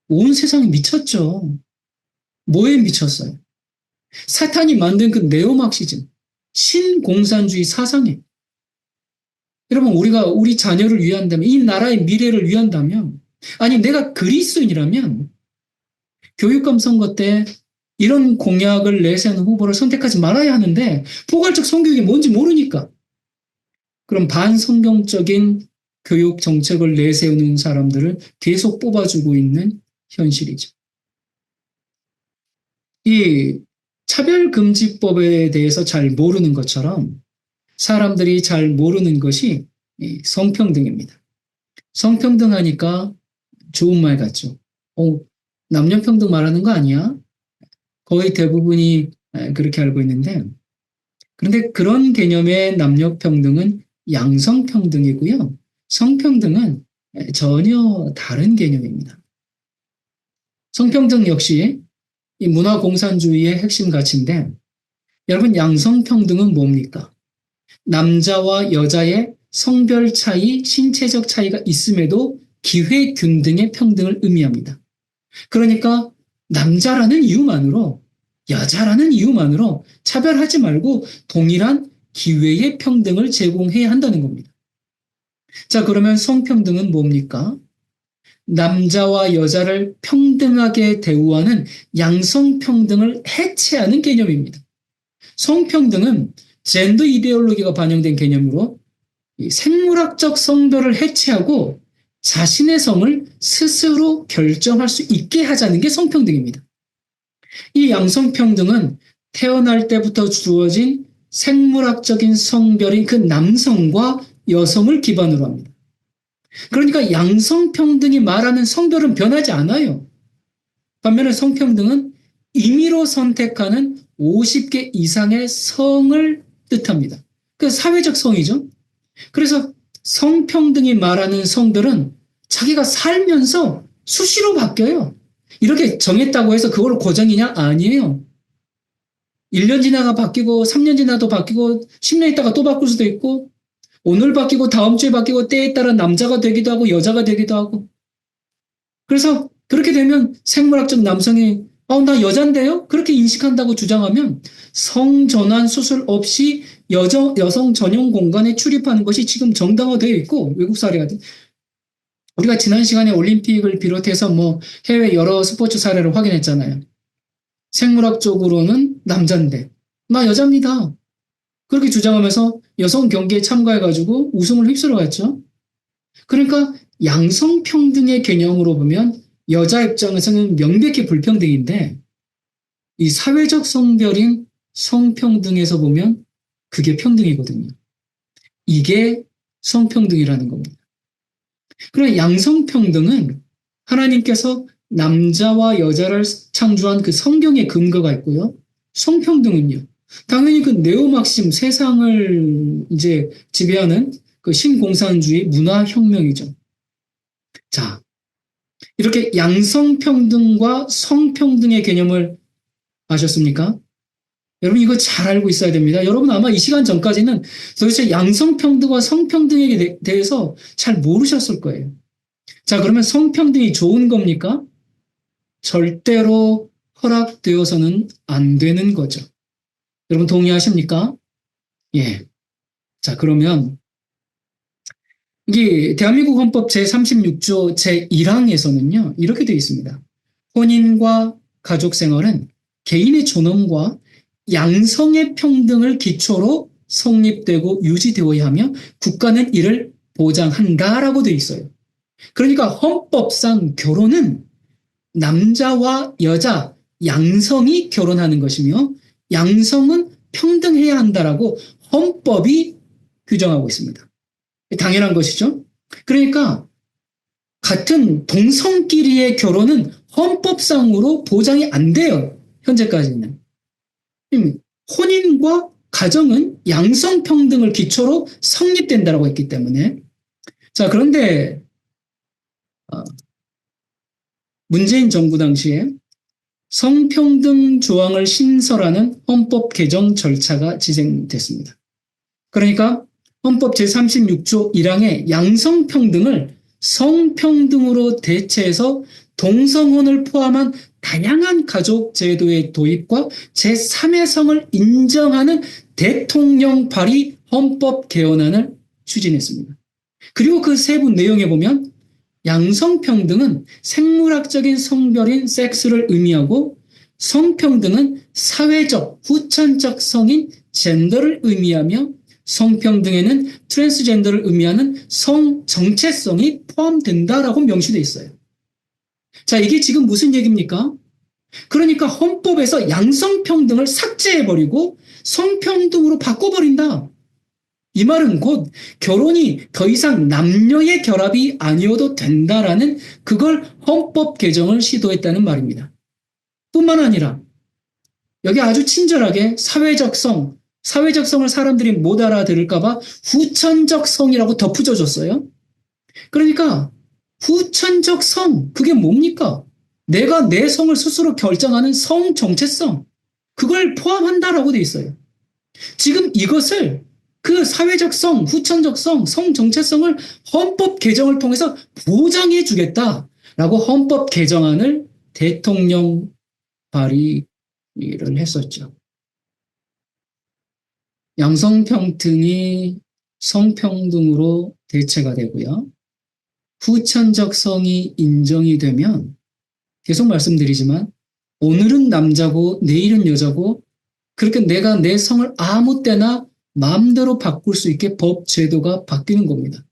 온 세상이 미쳤죠. 뭐에 미쳤어요? 사탄이 만든 그 네오막시즘, 신공산주의 사상에 여러분 우리가 우리 자녀를 위한다면 이 나라의 미래를 위한다면 아니 내가 그리스도인이라면 교육감 선거 때 이런 공약을 내세우는 후보를 선택하지 말아야 하는데 포괄적 성교육이 뭔지 모르니까 그럼 반성경적인 교육 정책을 내세우는 사람들을 계속 뽑아주고 있는 현실이죠. 이 차별금지법에 대해서 잘 모르는 것처럼 사람들이 잘 모르는 것이 성평등입니다. 성평등하니까 좋은 말 같죠. 남녀평등 말하는 거 아니야? 거의 대부분이 그렇게 알고 있는데 그런데 그런 개념의 남녀평등은 양성평등이고요. 성평등은 전혀 다른 개념입니다. 성평등 역시 이 문화공산주의의 핵심 가치인데 여러분 양성평등은 뭡니까? 남자와 여자의 성별 차이, 신체적 차이가 있음에도 기회균등의 평등을 의미합니다. 그러니까 남자라는 이유만으로 여자라는 이유만으로 차별하지 말고 동일한 기회의 평등을 제공해야 한다는 겁니다. 자, 그러면 성평등은 뭡니까? 남자와 여자를 평등하게 대우하는 양성평등을 해체하는 개념입니다. 성평등은 젠더 이데올로기가 반영된 개념으로 생물학적 성별을 해체하고 자신의 성을 스스로 결정할 수 있게 하자는 게 성평등입니다. 이 양성평등은 태어날 때부터 주어진 생물학적인 성별인 그 남성과 여성을 기반으로 합니다. 그러니까 양성평등이 말하는 성별은 변하지 않아요. 반면에 성평등은 임의로 선택하는 50개 이상의 성을 뜻합니다. 그 사회적 성이죠. 그래서 성평등이 말하는 성들은 자기가 살면서 수시로 바뀌어요. 이렇게 정했다고 해서 그걸로 고정이냐? 아니에요. 1년 지나가 바뀌고 3년 지나도 바뀌고 10년 있다가 또 바꿀 수도 있고 오늘 바뀌고 다음 주에 바뀌고 때에 따라 남자가 되기도 하고 여자가 되기도 하고 그래서 그렇게 되면 생물학적 남성이 나 여잔데요? 그렇게 인식한다고 주장하면 성전환 수술 없이 여성 전용 공간에 출입하는 것이 지금 정당화되어 있고 외국 사례가 우리가 지난 시간에 올림픽을 비롯해서 뭐 해외 여러 스포츠 사례를 확인했잖아요. 생물학적으로는 남자인데 나 여자입니다. 그렇게 주장하면서 여성 경기에 참가해가지고 우승을 휩쓸어갔죠. 그러니까 양성평등의 개념으로 보면 여자 입장에서는 명백히 불평등인데 이 사회적 성별인 성평등에서 보면 그게 평등이거든요. 이게 성평등이라는 겁니다. 그러나 양성평등은 하나님께서 남자와 여자를 창조한 그 성경의 근거가 있고요. 성평등은요. 당연히 그 네오막심 세상을 이제 지배하는 그 신공산주의 문화혁명이죠. 자, 이렇게 양성평등과 성평등의 개념을 아셨습니까? 여러분 이거 잘 알고 있어야 됩니다. 여러분 아마 이 시간 전까지는 도대체 양성평등과 성평등에 대해서 잘 모르셨을 거예요. 자, 그러면 성평등이 좋은 겁니까? 절대로 허락되어서는 안 되는 거죠. 여러분 동의하십니까? 예. 자, 그러면 이게 대한민국 헌법 제36조 제1항에서는요. 이렇게 되어 있습니다. 혼인과 가족생활은 개인의 존엄과 양성의 평등을 기초로 성립되고 유지되어야 하며 국가는 이를 보장한다라고 되어 있어요. 그러니까 헌법상 결혼은 남자와 여자 양성이 결혼하는 것이며 양성은 평등해야 한다라고 헌법이 규정하고 있습니다. 당연한 것이죠. 그러니까 같은 동성끼리의 결혼은 헌법상으로 보장이 안 돼요. 현재까지는. 혼인과 가정은 양성평등을 기초로 성립된다고 했기 때문에 자, 그런데 문재인 정부 당시에 성평등 조항을 신설하는 헌법 개정 절차가 진행됐습니다. 그러니까 헌법 제36조 1항의 양성평등을 성평등으로 대체해서 동성혼을 포함한 다양한 가족 제도의 도입과 제3의 성을 인정하는 대통령 발의 헌법 개헌안을 추진했습니다. 그리고 그 세부 내용에 보면 양성평등은 생물학적인 성별인 섹스를 의미하고 성평등은 사회적, 후천적 성인 젠더를 의미하며 성평등에는 트랜스젠더를 의미하는 성 정체성이 포함된다라고 명시되어 있어요. 자, 이게 지금 무슨 얘기입니까? 그러니까 헌법에서 양성평등을 삭제해버리고 성평등으로 바꿔버린다. 이 말은 곧 결혼이 더 이상 남녀의 결합이 아니어도 된다라는 그걸 헌법 개정을 시도했다는 말입니다. 뿐만 아니라 여기 아주 친절하게 사회적 성을 사람들이 못 알아들을까봐 후천적 성이라고 덧붙여줬어요. 그러니까 후천적 성, 그게 뭡니까? 내가 내 성을 스스로 결정하는 성 정체성, 그걸 포함한다라고 돼 있어요. 지금 이것을 그 사회적 성, 후천적 성, 성 정체성을 헌법 개정을 통해서 보장해 주겠다라고 헌법 개정안을 대통령 발의를 했었죠. 양성평등이 성평등으로 대체가 되고요. 후천적 성이 인정이 되면 계속 말씀드리지만 오늘은 남자고 내일은 여자고 그렇게 내가 내 성을 아무 때나 마음대로 바꿀 수 있게 법 제도가 바뀌는 겁니다.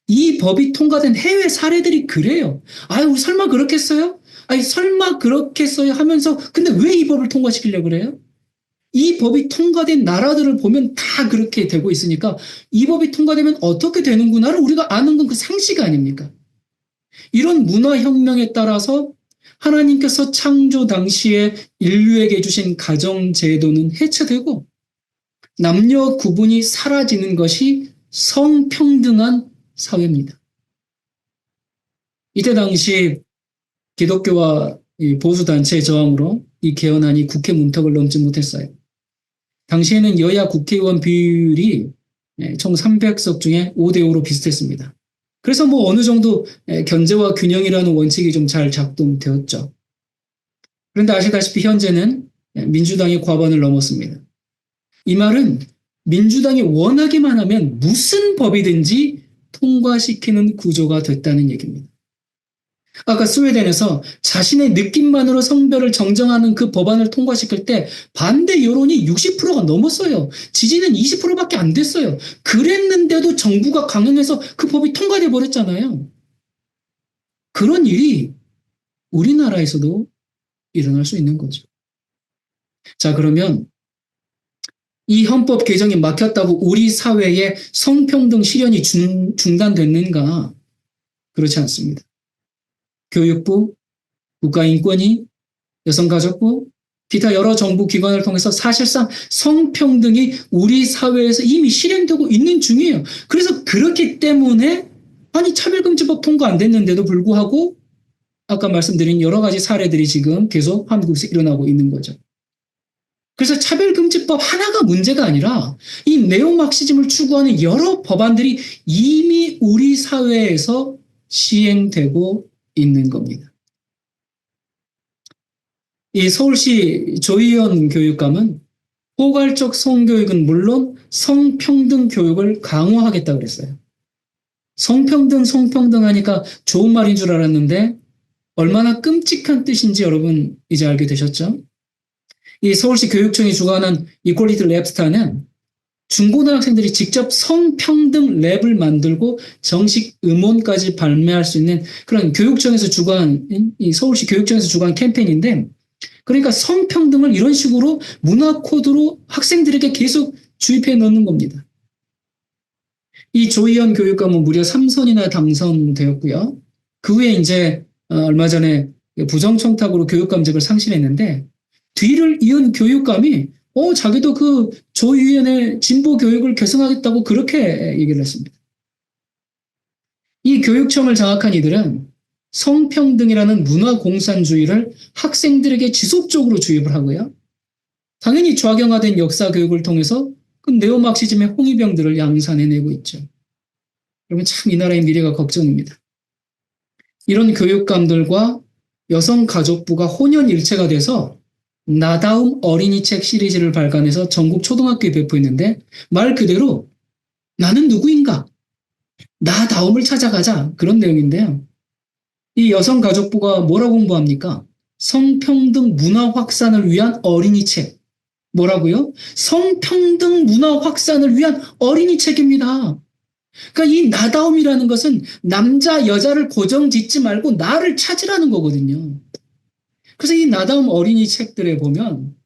이 법이 통과된 해외 사례들이 그래요. 아유, 설마 그렇겠어요? 아니, 설마 그렇겠어요? 하면서 근데 왜 이 법을 통과시키려고 그래요? 이 법이 통과된 나라들을 보면 다 그렇게 되고 있으니까 이 법이 통과되면 어떻게 되는구나를 우리가 아는 건 그 상식 아닙니까? 이런 문화혁명에 따라서 하나님께서 창조 당시에 인류에게 주신 가정제도는 해체되고 남녀 구분이 사라지는 것이 성평등한 사회입니다. 이때 당시 기독교와 보수단체의 저항으로 이 개헌안이 국회 문턱을 넘지 못했어요. 당시에는 여야 국회의원 비율이 총 300석 중에 5대5로 비슷했습니다. 그래서 어느 정도 견제와 균형이라는 원칙이 좀 잘 작동되었죠. 그런데 아시다시피 현재는 민주당이 과반을 넘었습니다. 이 말은 민주당이 원하기만 하면 무슨 법이든지 통과시키는 구조가 됐다는 얘기입니다. 아까 스웨덴에서 자신의 느낌만으로 성별을 정정하는 그 법안을 통과시킬 때 반대 여론이 60%가 넘었어요. 지지는 20%밖에 안 됐어요. 그랬는데도 정부가 강행해서 그 법이 통과돼 버렸잖아요. 그런 일이 우리나라에서도 일어날 수 있는 거죠. 자, 그러면 이 헌법 개정이 막혔다고 우리 사회의 성평등 실현이 중단됐는가? 그렇지 않습니다. 교육부, 국가인권위, 여성가족부, 기타 여러 정부 기관을 통해서 사실상 성평등이 우리 사회에서 이미 실행되고 있는 중이에요. 그래서 그렇기 때문에 차별금지법 통과 안 됐는데도 불구하고 아까 말씀드린 여러 가지 사례들이 지금 계속 한국에서 일어나고 있는 거죠. 그래서 차별금지법 하나가 문제가 아니라 이 네오마크시즘을 추구하는 여러 법안들이 이미 우리 사회에서 시행되고 있는 겁니다. 이 서울시 조희연 교육감은 포괄적 성교육은 물론 성평등 교육을 강화하겠다 그랬어요. 성평등 하니까 좋은 말인 줄 알았는데 얼마나 끔찍한 뜻인지 여러분 이제 알게 되셨죠? 이 서울시 교육청이 주관한 이퀄리티 랩스타는 중고등학생들이 직접 성평등 랩을 만들고 정식 음원까지 발매할 수 있는 그런 교육청에서 주관한, 이 서울시 교육청에서 주관한 캠페인인데, 그러니까 성평등을 이런 식으로 문화 코드로 학생들에게 계속 주입해 넣는 겁니다. 이 조희연 교육감은 무려 3선이나 당선되었고요. 그 후에 이제 얼마 전에 부정청탁으로 교육감직을 상실했는데, 뒤를 이은 교육감이 자기도 그 조희연의 진보 교육을 계승하겠다고 그렇게 얘기를 했습니다. 이 교육청을 장악한 이들은 성평등이라는 문화 공산주의를 학생들에게 지속적으로 주입을 하고요. 당연히 좌경화된 역사 교육을 통해서 그 네오마크시즘의 홍위병들을 양산해내고 있죠. 여러분 참 이 나라의 미래가 걱정입니다. 이런 교육감들과 여성가족부가 혼연일체가 돼서 나다움 어린이책 시리즈를 발간해서 전국 초등학교에 배포했는데 말 그대로 나는 누구인가? 나다움을 찾아가자 그런 내용인데요. 이 여성가족부가 뭐라고 홍보합니까? 성평등 문화 확산을 위한 어린이책. 뭐라고요? 성평등 문화 확산을 위한 어린이책입니다. 그러니까 이 나다움이라는 것은 남자 여자를 고정 짓지 말고 나를 찾으라는 거거든요. 그래서 이 나다움 어린이 책들에 보면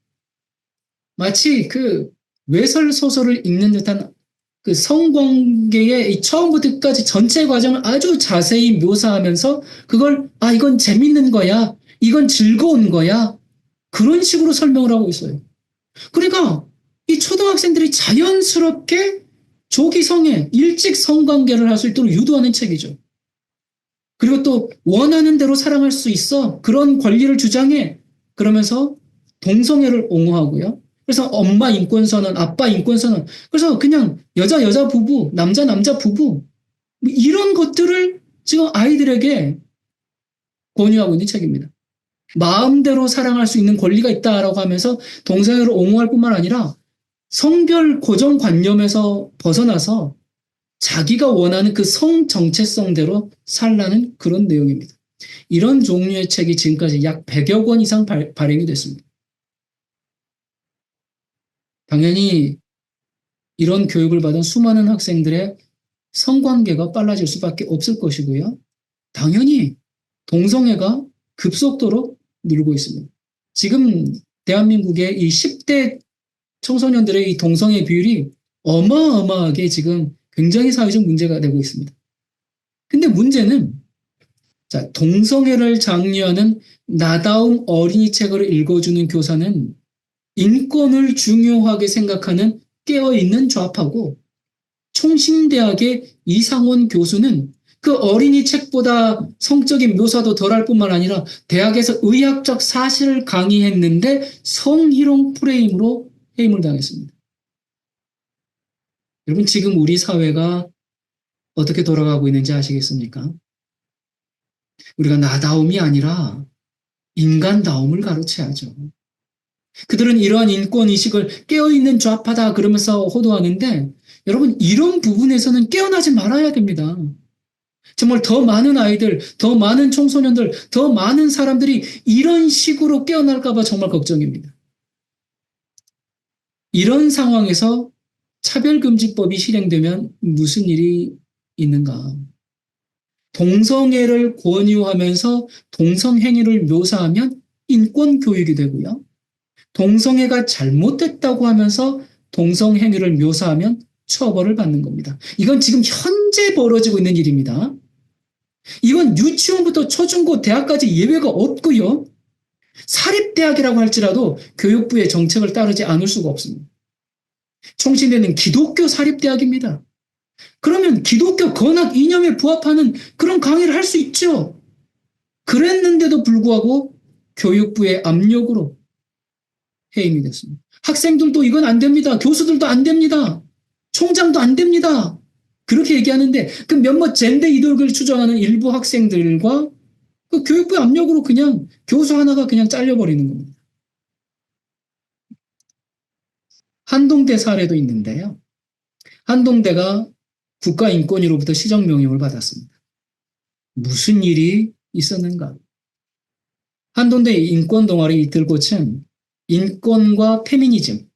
마치 그 외설 소설을 읽는 듯한 그 성관계의 처음부터 끝까지 전체 과정을 아주 자세히 묘사하면서 그걸 이건 재밌는 거야, 이건 즐거운 거야 그런 식으로 설명을 하고 있어요. 그러니까 이 초등학생들이 자연스럽게 조기 성애, 일찍 성관계를 할 수 있도록 유도하는 책이죠. 그리고 또 원하는 대로 사랑할 수 있어. 그런 권리를 주장해. 그러면서 동성애를 옹호하고요. 그래서 엄마 인권선언, 아빠 인권선언. 그래서 그냥 여자 부부, 남자 부부. 이런 것들을 지금 아이들에게 권유하고 있는 책입니다. 마음대로 사랑할 수 있는 권리가 있다라고 하면서 동성애를 옹호할 뿐만 아니라 성별 고정관념에서 벗어나서 자기가 원하는 그 성 정체성대로 살라는 그런 내용입니다. 이런 종류의 책이 지금까지 약 100여 권 이상 발행이 됐습니다. 당연히 이런 교육을 받은 수많은 학생들의 성관계가 빨라질 수밖에 없을 것이고요. 당연히 동성애가 급속도로 늘고 있습니다. 지금 대한민국의 이 10대 청소년들의 이 동성애 비율이 어마어마하게 지금 굉장히 사회적 문제가 되고 있습니다. 근데 문제는 자, 동성애를 장려하는 나다움 어린이 책을 읽어주는 교사는 인권을 중요하게 생각하는 깨어있는 좌파고, 총신대학의 이상원 교수는 그 어린이 책보다 성적인 묘사도 덜할 뿐만 아니라 대학에서 의학적 사실을 강의했는데 성희롱 프레임으로 해임을 당했습니다. 여러분, 지금 우리 사회가 어떻게 돌아가고 있는지 아시겠습니까? 우리가 나다움이 아니라 인간다움을 가르쳐야죠. 그들은 이러한 인권의식을 깨어있는 좌파다 그러면서 호도하는데, 여러분, 이런 부분에서는 깨어나지 말아야 됩니다. 정말 더 많은 아이들, 더 많은 청소년들, 더 많은 사람들이 이런 식으로 깨어날까 봐 정말 걱정입니다. 이런 상황에서 차별금지법이 실행되면 무슨 일이 있는가? 동성애를 권유하면서 동성행위를 묘사하면 인권교육이 되고요. 동성애가 잘못됐다고 하면서 동성행위를 묘사하면 처벌을 받는 겁니다. 이건 지금 현재 벌어지고 있는 일입니다. 이건 유치원부터 초중고 대학까지 예외가 없고요. 사립대학이라고 할지라도 교육부의 정책을 따르지 않을 수가 없습니다. 총신대는 기독교 사립대학입니다. 그러면 기독교 건학 이념에 부합하는 그런 강의를 할 수 있죠. 그랬는데도 불구하고 교육부의 압력으로 해임이 됐습니다. 학생들도 이건 안 됩니다. 교수들도 안 됩니다. 총장도 안 됩니다. 그렇게 얘기하는데 그 몇몇 젠더 이데올로기를 추정하는 일부 학생들과 그 교육부의 압력으로 그냥 교수 하나가 그냥 잘려버리는 겁니다. 한동대 사례도 있는데요. 한동대가 국가인권위로부터 시정명령을 받았습니다. 무슨 일이 있었는가? 한동대 인권동아리 이틀꽃은 인권과 페미니즘,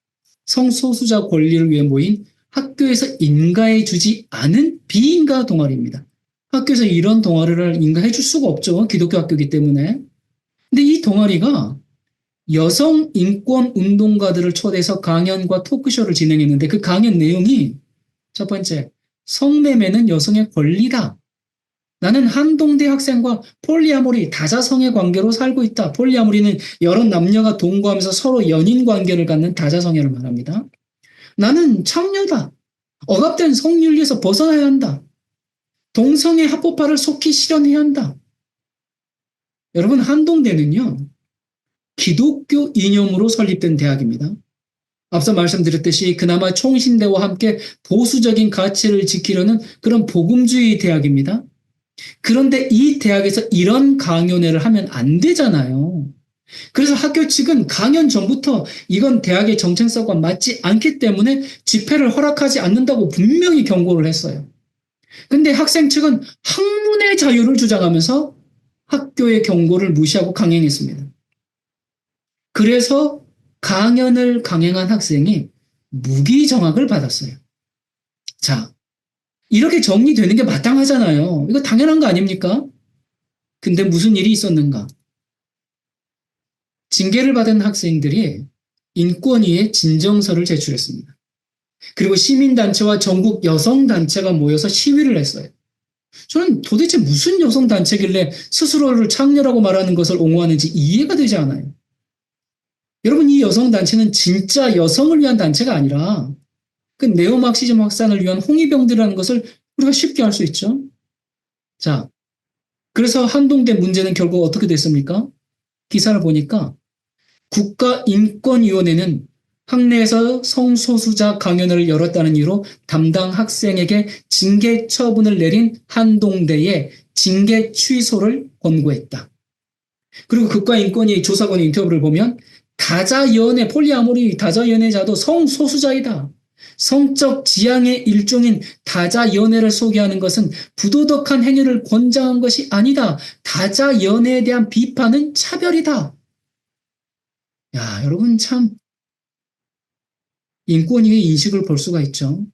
성소수자 권리를 위해 모인 학교에서 인가해 주지 않은 비인가 동아리입니다. 학교에서 이런 동아리를 인가해 줄 수가 없죠. 기독교 학교이기 때문에. 근데 이 동아리가 여성 인권 운동가들을 초대해서 강연과 토크쇼를 진행했는데 그 강연 내용이 첫 번째, 성매매는 여성의 권리다. 나는 한동대 학생과 폴리아모리 다자성의 관계로 살고 있다. 폴리아모리는 여러 남녀가 동거하면서 서로 연인 관계를 갖는 다자성애를 말합니다. 나는 창녀다. 억압된 성윤리에서 벗어나야 한다. 동성애 합법화를 속히 실현해야 한다. 여러분, 한동대는요, 기독교 이념으로 설립된 대학입니다. 앞서 말씀드렸듯이 그나마 총신대와 함께 보수적인 가치를 지키려는 그런 복음주의 대학입니다. 그런데 이 대학에서 이런 강연회를 하면 안 되잖아요. 그래서 학교 측은 강연 전부터 이건 대학의 정체성과 맞지 않기 때문에 집회를 허락하지 않는다고 분명히 경고를 했어요. 근데 학생 측은 학문의 자유를 주장하면서 학교의 경고를 무시하고 강행했습니다. 그래서 강연을 강행한 학생이 무기정학을 받았어요. 자, 이렇게 정리되는 게 마땅하잖아요. 이거 당연한 거 아닙니까? 근데 무슨 일이 있었는가? 징계를 받은 학생들이 인권위에 진정서를 제출했습니다. 그리고 시민단체와 전국 여성단체가 모여서 시위를 했어요. 저는 도대체 무슨 여성단체길래 스스로를 창녀라고 말하는 것을 옹호하는지 이해가 되지 않아요. 여러분, 이 여성단체는 진짜 여성을 위한 단체가 아니라 그 네오마크시즘 확산을 위한 홍위병들이라는 것을 우리가 쉽게 알 수 있죠. 자, 그래서 한동대 문제는 결국 어떻게 됐습니까? 기사를 보니까 국가인권위원회는 학내에서 성소수자 강연회를 열었다는 이유로 담당 학생에게 징계 처분을 내린 한동대에 징계 취소를 권고했다. 그리고 국가인권위 조사관의 인터뷰를 보면 다자연애, 폴리아모리 다자연애자도 성소수자이다. 성적 지향의 일종인 다자연애를 소개하는 것은 부도덕한 행위를 권장한 것이 아니다. 다자연애에 대한 비판은 차별이다. 야, 여러분 참 인권위의 인식을 볼 수가 있죠.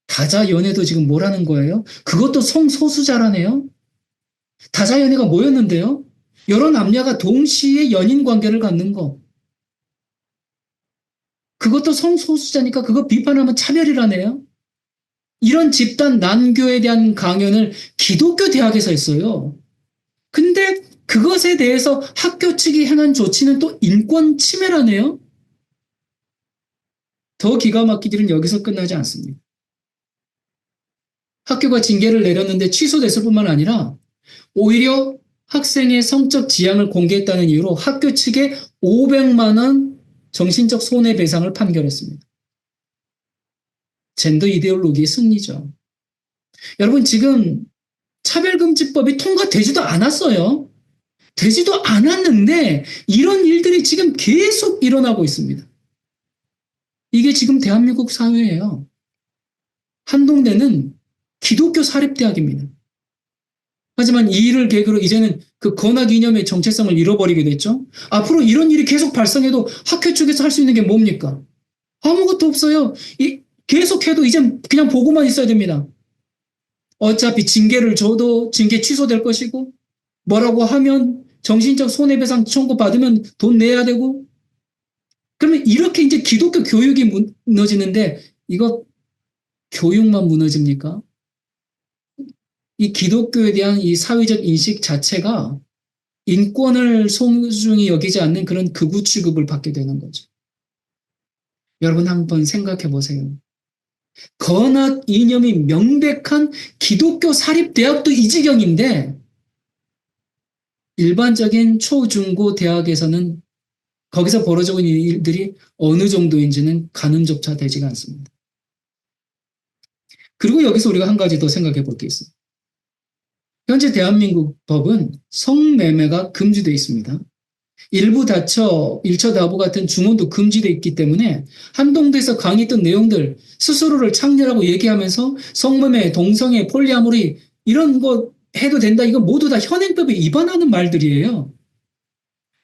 다자연애도 지금 뭐라는 거예요? 그것도 성소수자라네요. 다자연애가 뭐였는데요? 여러 남녀가 동시에 연인 관계를 갖는 거. 그것도 성소수자니까 그거 비판하면 차별이라네요. 이런 집단 난교에 대한 강연을 기독교 대학에서 했어요. 근데 그것에 대해서 학교 측이 행한 조치는 또 인권 침해라네요. 더 기가 막힌 일은 여기서 끝나지 않습니다. 학교가 징계를 내렸는데 취소됐을 뿐만 아니라 오히려 학생의 성적 지향을 공개했다는 이유로 학교 측에 500만 원 정신적 손해배상을 판결했습니다. 젠더 이데올로기의 승리죠. 여러분 지금 차별금지법이 통과되지도 않았어요. 되지도 않았는데 이런 일들이 지금 계속 일어나고 있습니다. 이게 지금 대한민국 사회예요. 한동대는 기독교 사립대학입니다. 하지만 이 일을 계기로 이제는 그 건학 이념의 정체성을 잃어버리게 됐죠. 앞으로 이런 일이 계속 발생해도 학교 쪽에서 할 수 있는 게 뭡니까? 아무것도 없어요. 계속해도 이젠 그냥 보고만 있어야 됩니다. 어차피 징계를 줘도 징계 취소될 것이고 뭐라고 하면 정신적 손해배상 청구 받으면 돈 내야 되고 그러면 이렇게 이제 기독교 교육이 무너지는데 이거 교육만 무너집니까? 이 기독교에 대한 이 사회적 인식 자체가 인권을 소중히 여기지 않는 그런 극우 취급을 받게 되는 거죠. 여러분 한번 생각해 보세요. 건학 이념이 명백한 기독교 사립대학도 이 지경인데 일반적인 초, 중, 고 대학에서는 거기서 벌어지고 있는 일들이 어느 정도인지는 가늠조차 되지가 않습니다. 그리고 여기서 우리가 한 가지 더 생각해 볼 게 있습니다. 현재 대한민국 법은 성매매가 금지되어 있습니다. 일부 다처, 일처다부 같은 중언도 금지되어 있기 때문에 한동대에서 강의했던 내용들 스스로를 창녀라고 얘기하면서 성매매, 동성애, 폴리아모리 이런 거 해도 된다. 이거 모두 다 현행법에 위반하는 말들이에요.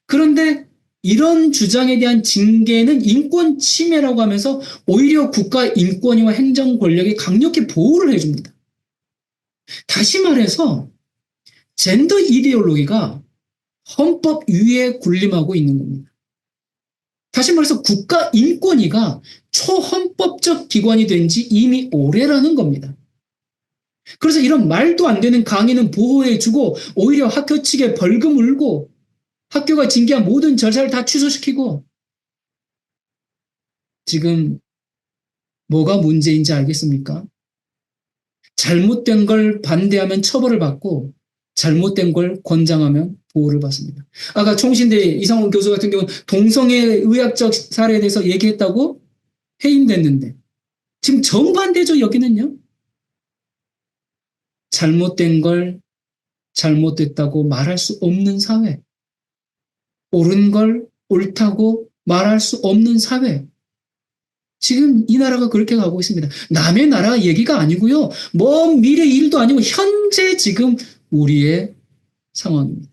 그런데 이런 주장에 대한 징계는 인권 침해라고 하면서 오히려 국가 인권위와 행정 권력이 강력히 보호를 해줍니다. 다시 말해서 젠더 이데올로기가 헌법 위에 군림하고 있는 겁니다. 다시 말해서 국가인권위가 초헌법적 기관이 된 지 이미 오래라는 겁니다. 그래서 이런 말도 안 되는 강의는 보호해주고 오히려 학교 측에 벌금 물고 학교가 징계한 모든 절차를 다 취소시키고 지금 뭐가 문제인지 알겠습니까? 잘못된 걸 반대하면 처벌을 받고 잘못된 걸 권장하면 보호를 받습니다. 아까 총신대 이상훈 교수 같은 경우는 동성애 의학적 사례에 대해서 얘기했다고 해임됐는데 지금 정반대죠. 여기는요. 잘못된 걸 잘못됐다고 말할 수 없는 사회. 옳은 걸 옳다고 말할 수 없는 사회. 지금 이 나라가 그렇게 가고 있습니다. 남의 나라 얘기가 아니고요. 먼 미래 일도 아니고 현재 지금 우리의 상황입니다.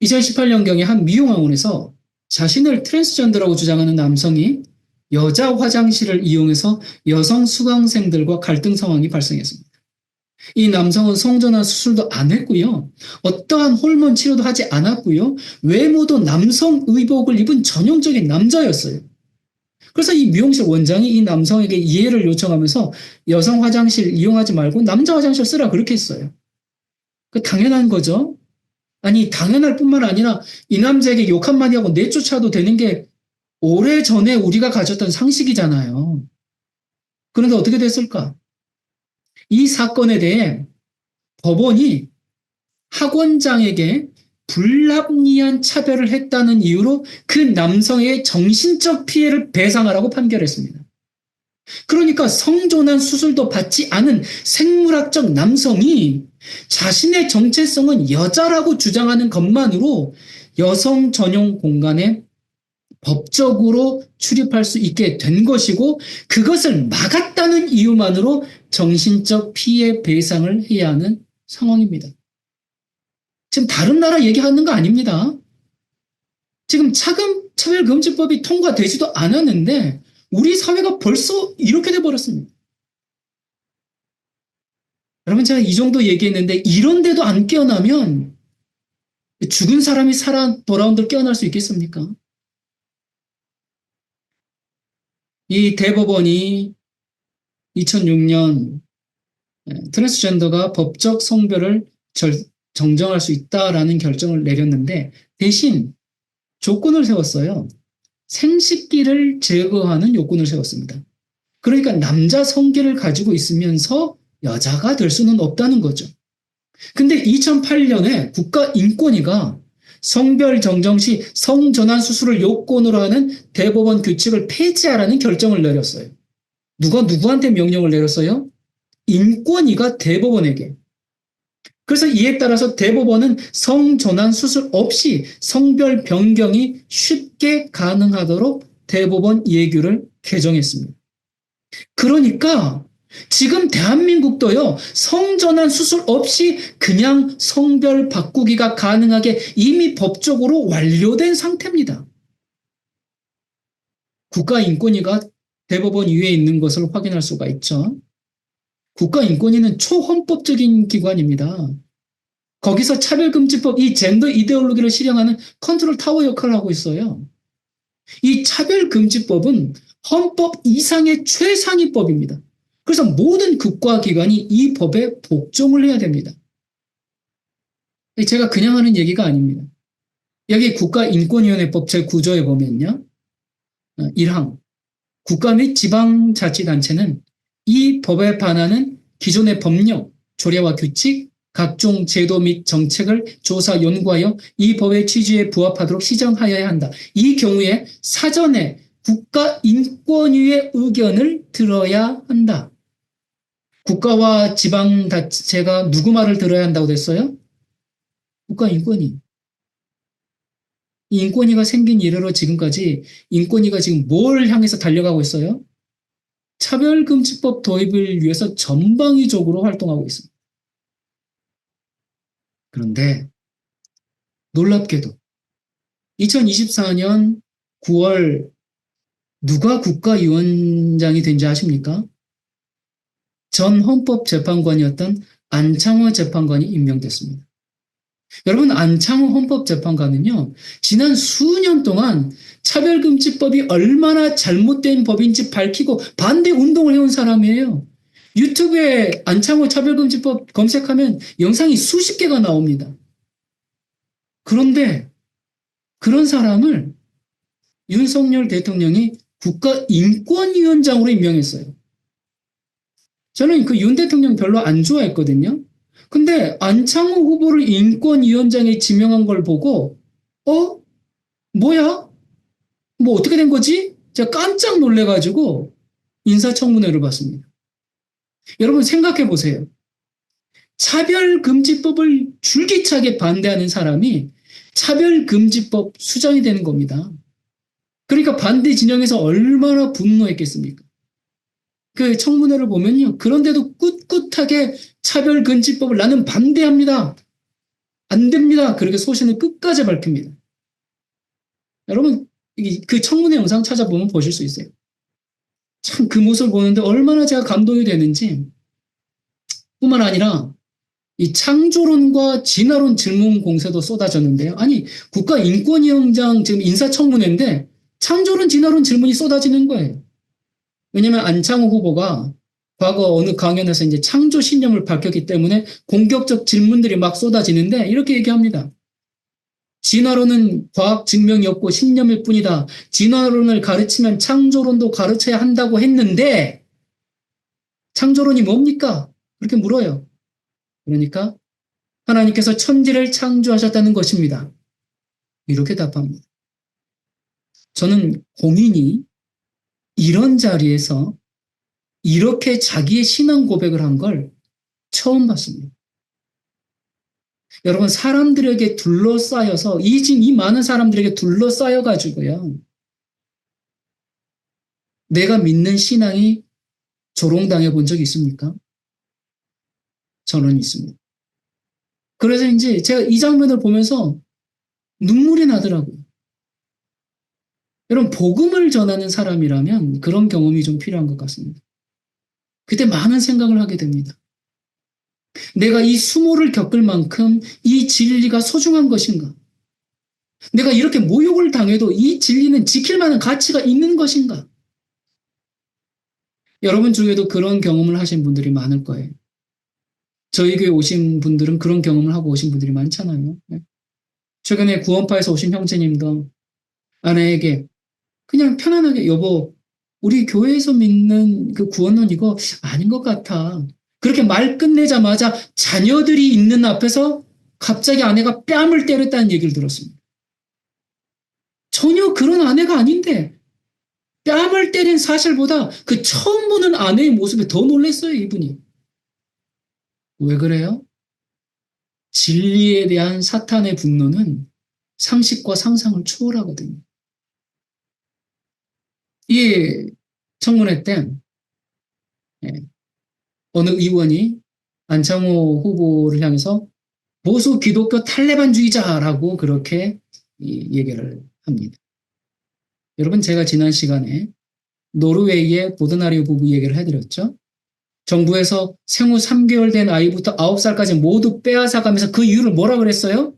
2018년경에 한 미용학원에서 자신을 트랜스젠더라고 주장하는 남성이 여자 화장실을 이용해서 여성 수강생들과 갈등 상황이 발생했습니다. 이 남성은 성전환 수술도 안 했고요. 어떠한 호르몬 치료도 하지 않았고요. 외모도 남성 의복을 입은 전형적인 남자였어요. 그래서 이 미용실 원장이 이 남성에게 이해를 요청하면서 여성 화장실 이용하지 말고 남자 화장실 쓰라 그렇게 했어요. 그 당연한 거죠. 아니 당연할 뿐만 아니라 이 남자에게 욕 한마디 하고 내쫓아도 되는 게 오래전에 우리가 가졌던 상식이잖아요. 그런데 어떻게 됐을까? 이 사건에 대해 법원이 학원장에게 불합리한 차별을 했다는 이유로 그 남성의 정신적 피해를 배상하라고 판결했습니다. 그러니까 성전환 수술도 받지 않은 생물학적 남성이 자신의 정체성은 여자라고 주장하는 것만으로 여성 전용 공간에 법적으로 출입할 수 있게 된 것이고 그것을 막았다는 이유만으로 정신적 피해 배상을 해야 하는 상황입니다. 지금 다른 나라 얘기하는 거 아닙니다. 지금 차별금지법이 통과되지도 않았는데 우리 사회가 벌써 이렇게 돼버렸습니다. 여러분 제가 이 정도 얘기했는데 이런데도 안 깨어나면 죽은 사람이 살아 돌아온들 깨어날 수 있겠습니까? 이 대법원이 2006년 트랜스젠더가 법적 성별을 정정할 수 있다라는 결정을 내렸는데 대신 조건을 세웠어요. 생식기를 제거하는 요건을 세웠습니다. 그러니까 남자 성기를 가지고 있으면서 여자가 될 수는 없다는 거죠. 근데 2008년에 국가인권위가 성별 정정 시 성전환 수술을 요건으로 하는 대법원 규칙을 폐지하라는 결정을 내렸어요. 누가 누구한테 명령을 내렸어요? 인권위가 대법원에게. 그래서 이에 따라서 대법원은 성전환 수술 없이 성별 변경이 쉽게 가능하도록 대법원 예규를 개정했습니다. 그러니까 지금 대한민국도요, 성전환 수술 없이 그냥 성별 바꾸기가 가능하게 이미 법적으로 완료된 상태입니다. 국가인권위가 대법원 위에 있는 것을 확인할 수가 있죠. 국가인권위는 초헌법적인 기관입니다. 거기서 차별금지법, 이 젠더 이데올로기를 실행하는 컨트롤 타워 역할을 하고 있어요. 이 차별금지법은 헌법 이상의 최상위법입니다. 그래서 모든 국가기관이 이 법에 복종을 해야 됩니다. 제가 그냥 하는 얘기가 아닙니다. 여기 국가인권위원회법 제9조에 보면요. 1항 국가 및 지방자치단체는 이 법에 반하는 기존의 법령, 조례와 규칙, 각종 제도 및 정책을 조사 연구하여 이 법의 취지에 부합하도록 시정하여야 한다. 이 경우에 사전에 국가인권위의 의견을 들어야 한다. 국가와 지방자치가 누구 말을 들어야 한다고 됐어요? 국가인권위. 이 인권위가 생긴 이래로 지금까지 인권위가 지금 뭘 향해서 달려가고 있어요? 차별금지법 도입을 위해서 전방위적으로 활동하고 있습니다. 그런데 놀랍게도 2024년 9월 누가 국가위원장이 된지 아십니까? 전 헌법재판관이었던 안창호 재판관이 임명됐습니다. 여러분, 안창호 헌법재판관은요, 지난 수년 동안 차별금지법이 얼마나 잘못된 법인지 밝히고 반대 운동을 해온 사람이에요. 유튜브에 안창호 차별금지법 검색하면 영상이 수십 개가 나옵니다. 그런데 그런 사람을 윤석열 대통령이 국가인권위원장으로 임명했어요. 저는 그 윤 대통령 별로 안 좋아했거든요. 근데 안창호 후보를 인권위원장에 지명한 걸 보고 뭐야? 뭐 어떻게 된 거지? 제가 깜짝 놀래가지고 인사청문회를 봤습니다. 여러분 생각해 보세요. 차별금지법을 줄기차게 반대하는 사람이 차별금지법 수장이 되는 겁니다. 그러니까 반대 진영에서 얼마나 분노했겠습니까? 그 청문회를 보면요. 그런데도 꿋꿋하게 차별금지법을 나는 반대합니다. 안 됩니다. 그렇게 소신을 끝까지 밝힙니다. 여러분 그 청문회 영상 찾아보면 보실 수 있어요. 참 그 모습을 보는데 얼마나 제가 감동이 되는지 뿐만 아니라 이 창조론과 진화론 질문 공세도 쏟아졌는데요. 아니 국가인권위원장 지금 인사청문회인데 창조론 진화론 질문이 쏟아지는 거예요. 왜냐하면 안창호 후보가 과거 어느 강연에서 이제 창조 신념을 밝혔기 때문에 공격적 질문들이 막 쏟아지는데 이렇게 얘기합니다. 진화론은 과학 증명이 없고 신념일 뿐이다. 진화론을 가르치면 창조론도 가르쳐야 한다고 했는데 창조론이 뭡니까? 그렇게 물어요. 그러니까 하나님께서 천지를 창조하셨다는 것입니다. 이렇게 답합니다. 저는 공인이 이런 자리에서 이렇게 자기의 신앙 고백을 한 걸 처음 봤습니다. 여러분 사람들에게 둘러싸여서 이 많은 사람들에게 둘러싸여 가지고요. 내가 믿는 신앙이 조롱당해 본 적이 있습니까? 저는 있습니다. 그래서 이제 제가 이 장면을 보면서 눈물이 나더라고요. 여러분 복음을 전하는 사람이라면 그런 경험이 좀 필요한 것 같습니다. 그때 많은 생각을 하게 됩니다. 내가 이 수모를 겪을 만큼 이 진리가 소중한 것인가? 내가 이렇게 모욕을 당해도 이 진리는 지킬 만한 가치가 있는 것인가? 여러분 중에도 그런 경험을 하신 분들이 많을 거예요. 저희 교회 오신 분들은 그런 경험을 하고 오신 분들이 많잖아요. 네. 최근에 구원파에서 오신 형제님도 아내에게 그냥 편안하게 여보, 우리 교회에서 믿는 그 구원론 이거 아닌 것 같아. 그렇게 말 끝내자마자 자녀들이 있는 앞에서 갑자기 아내가 뺨을 때렸다는 얘기를 들었습니다. 전혀 그런 아내가 아닌데 뺨을 때린 사실보다 그 처음 보는 아내의 모습에 더 놀랐어요, 이분이. 왜 그래요? 진리에 대한 사탄의 분노는 상식과 상상을 초월하거든요. 이 청문회 때 어느 의원이 안창호 후보를 향해서 보수 기독교 탈레반주의자라고 그렇게 얘기를 합니다. 여러분, 제가 지난 시간에 노르웨이의 보드나리오 부부 얘기를 해드렸죠. 정부에서 생후 3개월 된 아이부터 9살까지 모두 빼앗아가면서 그 이유를 뭐라 그랬어요?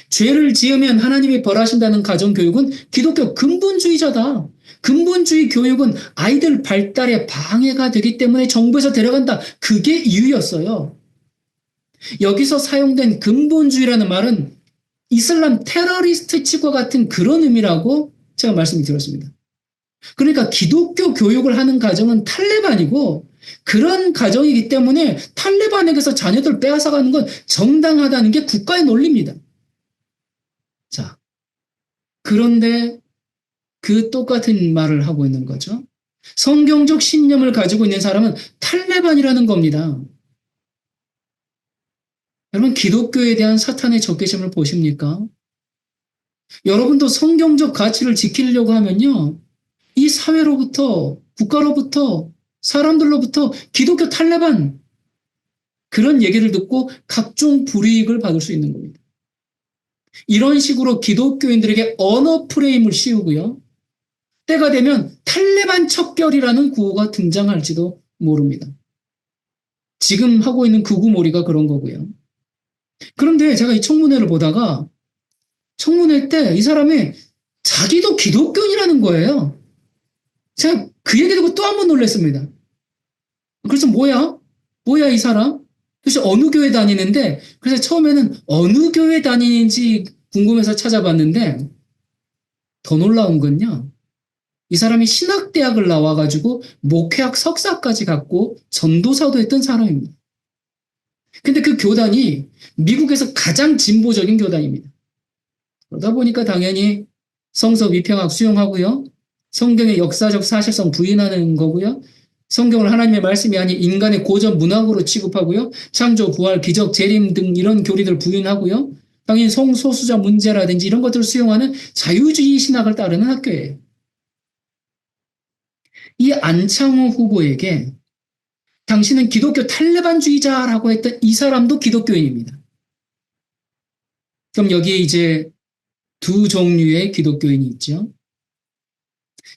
죄를 지으면 하나님이 벌하신다는 가정교육은 기독교 근본주의자다. 근본주의 교육은 아이들 발달에 방해가 되기 때문에 정부에서 데려간다. 그게 이유였어요. 여기서 사용된 근본주의라는 말은 이슬람 테러리스트 치과 같은 그런 의미라고 제가 말씀드렸습니다. 그러니까 기독교 교육을 하는 가정은 탈레반이고 그런 가정이기 때문에 탈레반에게서 자녀들 빼앗아가는 건 정당하다는 게 국가의 논리입니다. 자, 그런데 그 똑같은 말을 하고 있는 거죠. 성경적 신념을 가지고 있는 사람은 탈레반이라는 겁니다. 여러분, 기독교에 대한 사탄의 적개심을 보십니까? 여러분도 성경적 가치를 지키려고 하면요, 이 사회로부터, 국가로부터, 사람들로부터 기독교 탈레반, 그런 얘기를 듣고 각종 불이익을 받을 수 있는 겁니다. 이런 식으로 기독교인들에게 언어 프레임을 씌우고요, 때가 되면 탈레반 척결이라는 구호가 등장할지도 모릅니다. 지금 하고 있는 극우몰이가 그런 거고요. 그런데 제가 이 청문회를 보다가 청문회 때 이 사람이 자기도 기독교인이라는 거예요. 제가 그 얘기 듣고 또 한 번 놀랐습니다. 그래서 뭐야 이 사람? 도대체 어느 교회 다니는데, 그래서 처음에는 어느 교회 다니는지 궁금해서 찾아봤는데 더 놀라운 건요, 이 사람이 신학대학을 나와가지고 목회학 석사까지 갖고 전도사도 했던 사람입니다. 근데 그 교단이 미국에서 가장 진보적인 교단입니다. 그러다 보니까 당연히 성서 위평학 수용하고요, 성경의 역사적 사실성 부인하는 거고요, 성경을 하나님의 말씀이 아닌 인간의 고전 문학으로 취급하고요, 창조, 부활, 기적, 재림 등 이런 교리들 부인하고요, 당연히 성소수자 문제라든지 이런 것들을 수용하는 자유주의 신학을 따르는 학교예요. 이 안창호 후보에게 당신은 기독교 탈레반주의자라고 했던 이 사람도 기독교인입니다. 그럼 여기에 이제 두 종류의 기독교인이 있죠.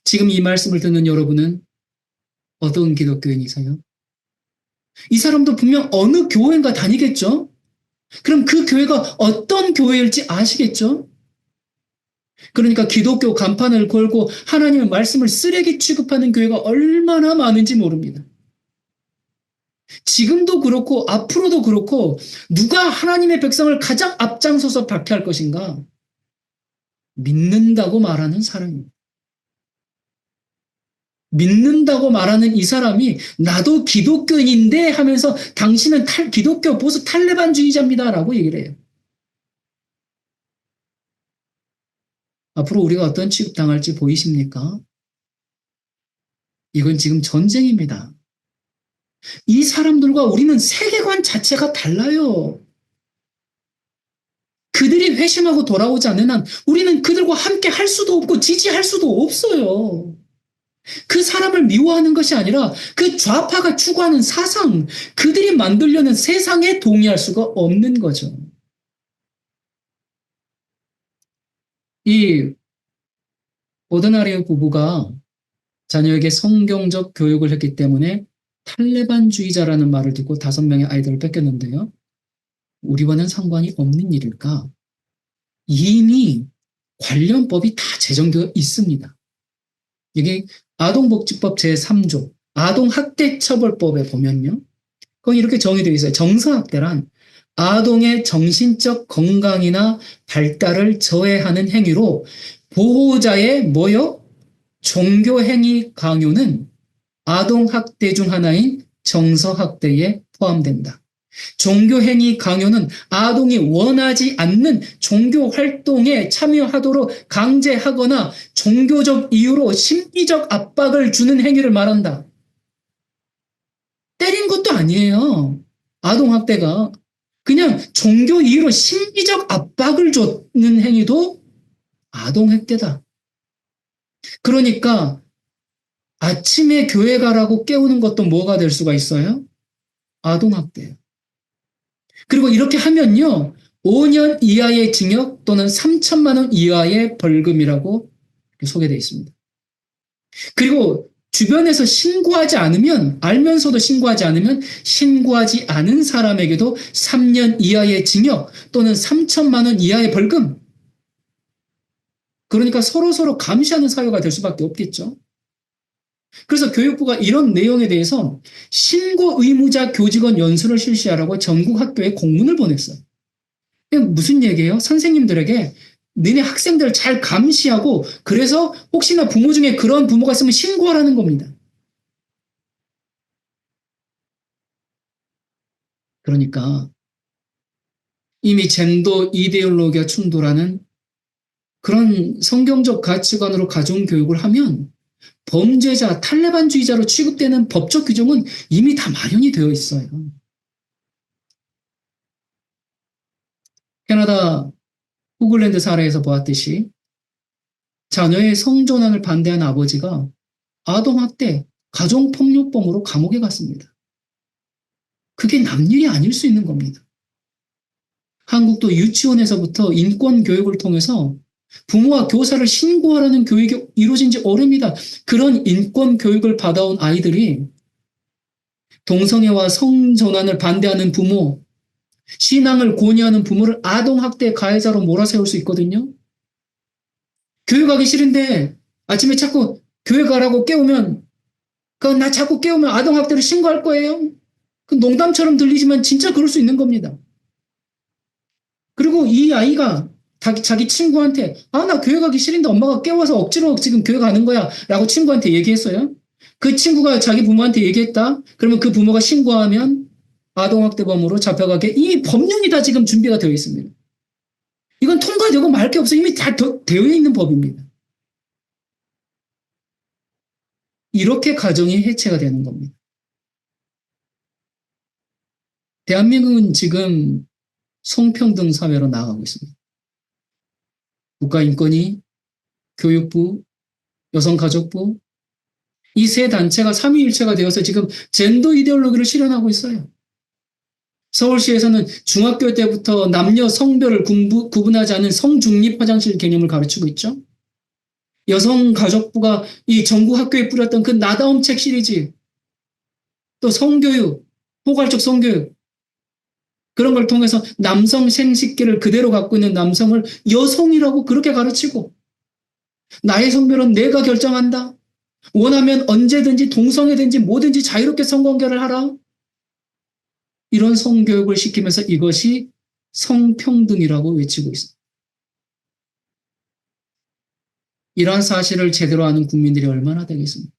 지금 이 말씀을 듣는 여러분은 어떤 기독교인이세요? 이 사람도 분명 어느 교회인가 다니겠죠? 그럼 그 교회가 어떤 교회일지 아시겠죠? 그러니까 기독교 간판을 걸고 하나님의 말씀을 쓰레기 취급하는 교회가 얼마나 많은지 모릅니다. 지금도 그렇고 앞으로도 그렇고 누가 하나님의 백성을 가장 앞장서서 박해할 것인가? 믿는다고 말하는 사람입니다. 믿는다고 말하는 이 사람이 나도 기독교인인데 하면서 당신은 기독교 보수 탈레반주의자입니다 라고 얘기를 해요. 앞으로 우리가 어떤 취급당할지 보이십니까? 이건 지금 전쟁입니다. 이 사람들과 우리는 세계관 자체가 달라요. 그들이 회심하고 돌아오지 않는 한 우리는 그들과 함께 할 수도 없고 지지할 수도 없어요. 그 사람을 미워하는 것이 아니라 그 좌파가 추구하는 사상, 그들이 만들려는 세상에 동의할 수가 없는 거죠. 이 보드나리오 부부가 자녀에게 성경적 교육을 했기 때문에 탈레반주의자라는 말을 듣고 5명의 아이들을 뺏겼는데요. 우리와는 상관이 없는 일일까? 이미 관련법이 다 제정되어 있습니다. 이게 아동복지법 제3조 아동학대처벌법에 보면요, 거기 이렇게 정의되어 있어요. 정서학대란 아동의 정신적 건강이나 발달을 저해하는 행위로 보호자의 뭐요? 종교행위 강요는 아동학대 중 하나인 정서학대에 포함된다. 종교행위 강요는 아동이 원하지 않는 종교 활동에 참여하도록 강제하거나 종교적 이유로 심리적 압박을 주는 행위를 말한다. 때린 것도 아니에요. 아동학대가. 그냥 종교 이유로 심리적 압박을 주는 행위도 아동학대다. 그러니까 아침에 교회 가라고 깨우는 것도 뭐가 될 수가 있어요? 아동학대예요. 그리고 이렇게 하면요. 5년 이하의 징역 또는 3천만 원 이하의 벌금이라고 소개되어 있습니다. 그리고 주변에서 신고하지 않으면, 알면서도 신고하지 않으면 신고하지 않은 사람에게도 3년 이하의 징역 또는 3천만 원 이하의 벌금. 그러니까 서로서로 감시하는 사회가 될 수밖에 없겠죠. 그래서 교육부가 이런 내용에 대해서 신고 의무자 교직원 연수를 실시하라고 전국 학교에 공문을 보냈어요. 무슨 얘기예요? 선생님들에게 너네 학생들 잘 감시하고 그래서 혹시나 부모 중에 그런 부모가 있으면 신고하라는 겁니다. 그러니까 이미 젠더 이데올로기와 충돌하는 그런 성경적 가치관으로 가정교육을 하면 범죄자, 탈레반주의자로 취급되는 법적 규정은 이미 다 마련이 되어 있어요. 캐나다 호글랜드 사례에서 보았듯이 자녀의 성전환을 반대한 아버지가 아동학대, 가정폭력범으로 감옥에 갔습니다. 그게 남일이 아닐 수 있는 겁니다. 한국도 유치원에서부터 인권교육을 통해서 부모와 교사를 신고하라는 교육이 이루어진 지 오래입니다. 그런 인권교육을 받아온 아이들이 동성애와 성전환을 반대하는 부모, 신앙을 권유하는 부모를 아동학대 가해자로 몰아세울 수 있거든요. 교회 가기 싫은데 아침에 자꾸 교회 가라고 깨우면 나 자꾸 깨우면 아동학대를 신고할 거예요. 그 농담처럼 들리지만 진짜 그럴 수 있는 겁니다. 그리고 이 아이가 자기 친구한테 나 교회 가기 싫은데 엄마가 깨워서 억지로 지금 교회 가는 거야 라고 친구한테 얘기했어요. 그 친구가 자기 부모한테 얘기했다. 그러면 그 부모가 신고하면 아동학대범으로 잡혀가게 이미 법령이 다 지금 준비가 되어 있습니다. 이건 통과되고 말 게 없어. 이미 다 되어 있는 법입니다. 이렇게 가정이 해체가 되는 겁니다. 대한민국은 지금 성평등 사회로 나아가고 있습니다. 국가인권위, 교육부, 여성가족부 이 세 단체가 삼위일체가 되어서 지금 젠더 이데올로기를 실현하고 있어요. 서울시에서는 중학교 때부터 남녀 성별을 구분하지 않은 성중립 화장실 개념을 가르치고 있죠. 여성가족부가 이 전국 학교에 뿌렸던 그 나다움 책 시리즈, 또 성교육, 포괄적 성교육, 그런 걸 통해서 남성 생식기를 그대로 갖고 있는 남성을 여성이라고 그렇게 가르치고, 나의 성별은 내가 결정한다. 원하면 언제든지 동성애든지 뭐든지 자유롭게 성관계를 하라. 이런 성교육을 시키면서 이것이 성평등이라고 외치고 있습니다. 이러한 사실을 제대로 아는 국민들이 얼마나 되겠습니까?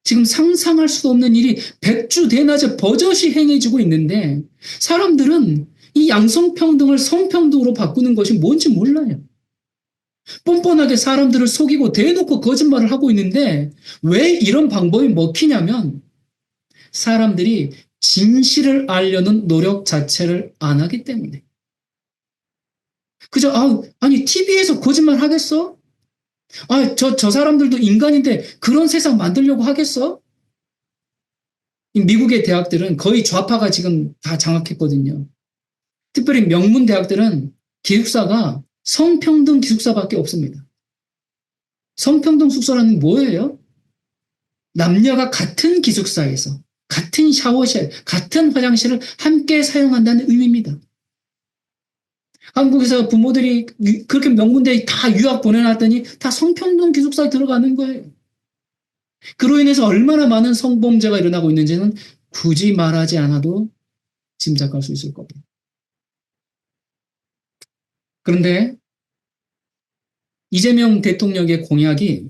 지금 상상할 수도 없는 일이 백주대낮에 버젓이 행해지고 있는데 사람들은 이 양성평등을 성평등으로 바꾸는 것이 뭔지 몰라요. 뻔뻔하게 사람들을 속이고 대놓고 거짓말을 하고 있는데 왜 이런 방법이 먹히냐면 사람들이 진실을 알려는 노력 자체를 안 하기 때문에. 그저 아니 TV에서 거짓말 하겠어? 저 사람들도 인간인데 그런 세상 만들려고 하겠어? 미국의 대학들은 거의 좌파가 지금 다 장악했거든요. 특별히 명문 대학들은 기숙사가 성평등 기숙사밖에 없습니다. 성평등 숙소라는 뭐예요? 남녀가 같은 기숙사에서 같은 샤워실, 같은 화장실을 함께 사용한다는 의미입니다. 한국에서 부모들이 그렇게 명문대에 다 유학 보내놨더니 다 성평등 기숙사에 들어가는 거예요. 그로 인해서 얼마나 많은 성범죄가 일어나고 있는지는 굳이 말하지 않아도 짐작할 수 있을 겁니다. 그런데 이재명 대통령의 공약이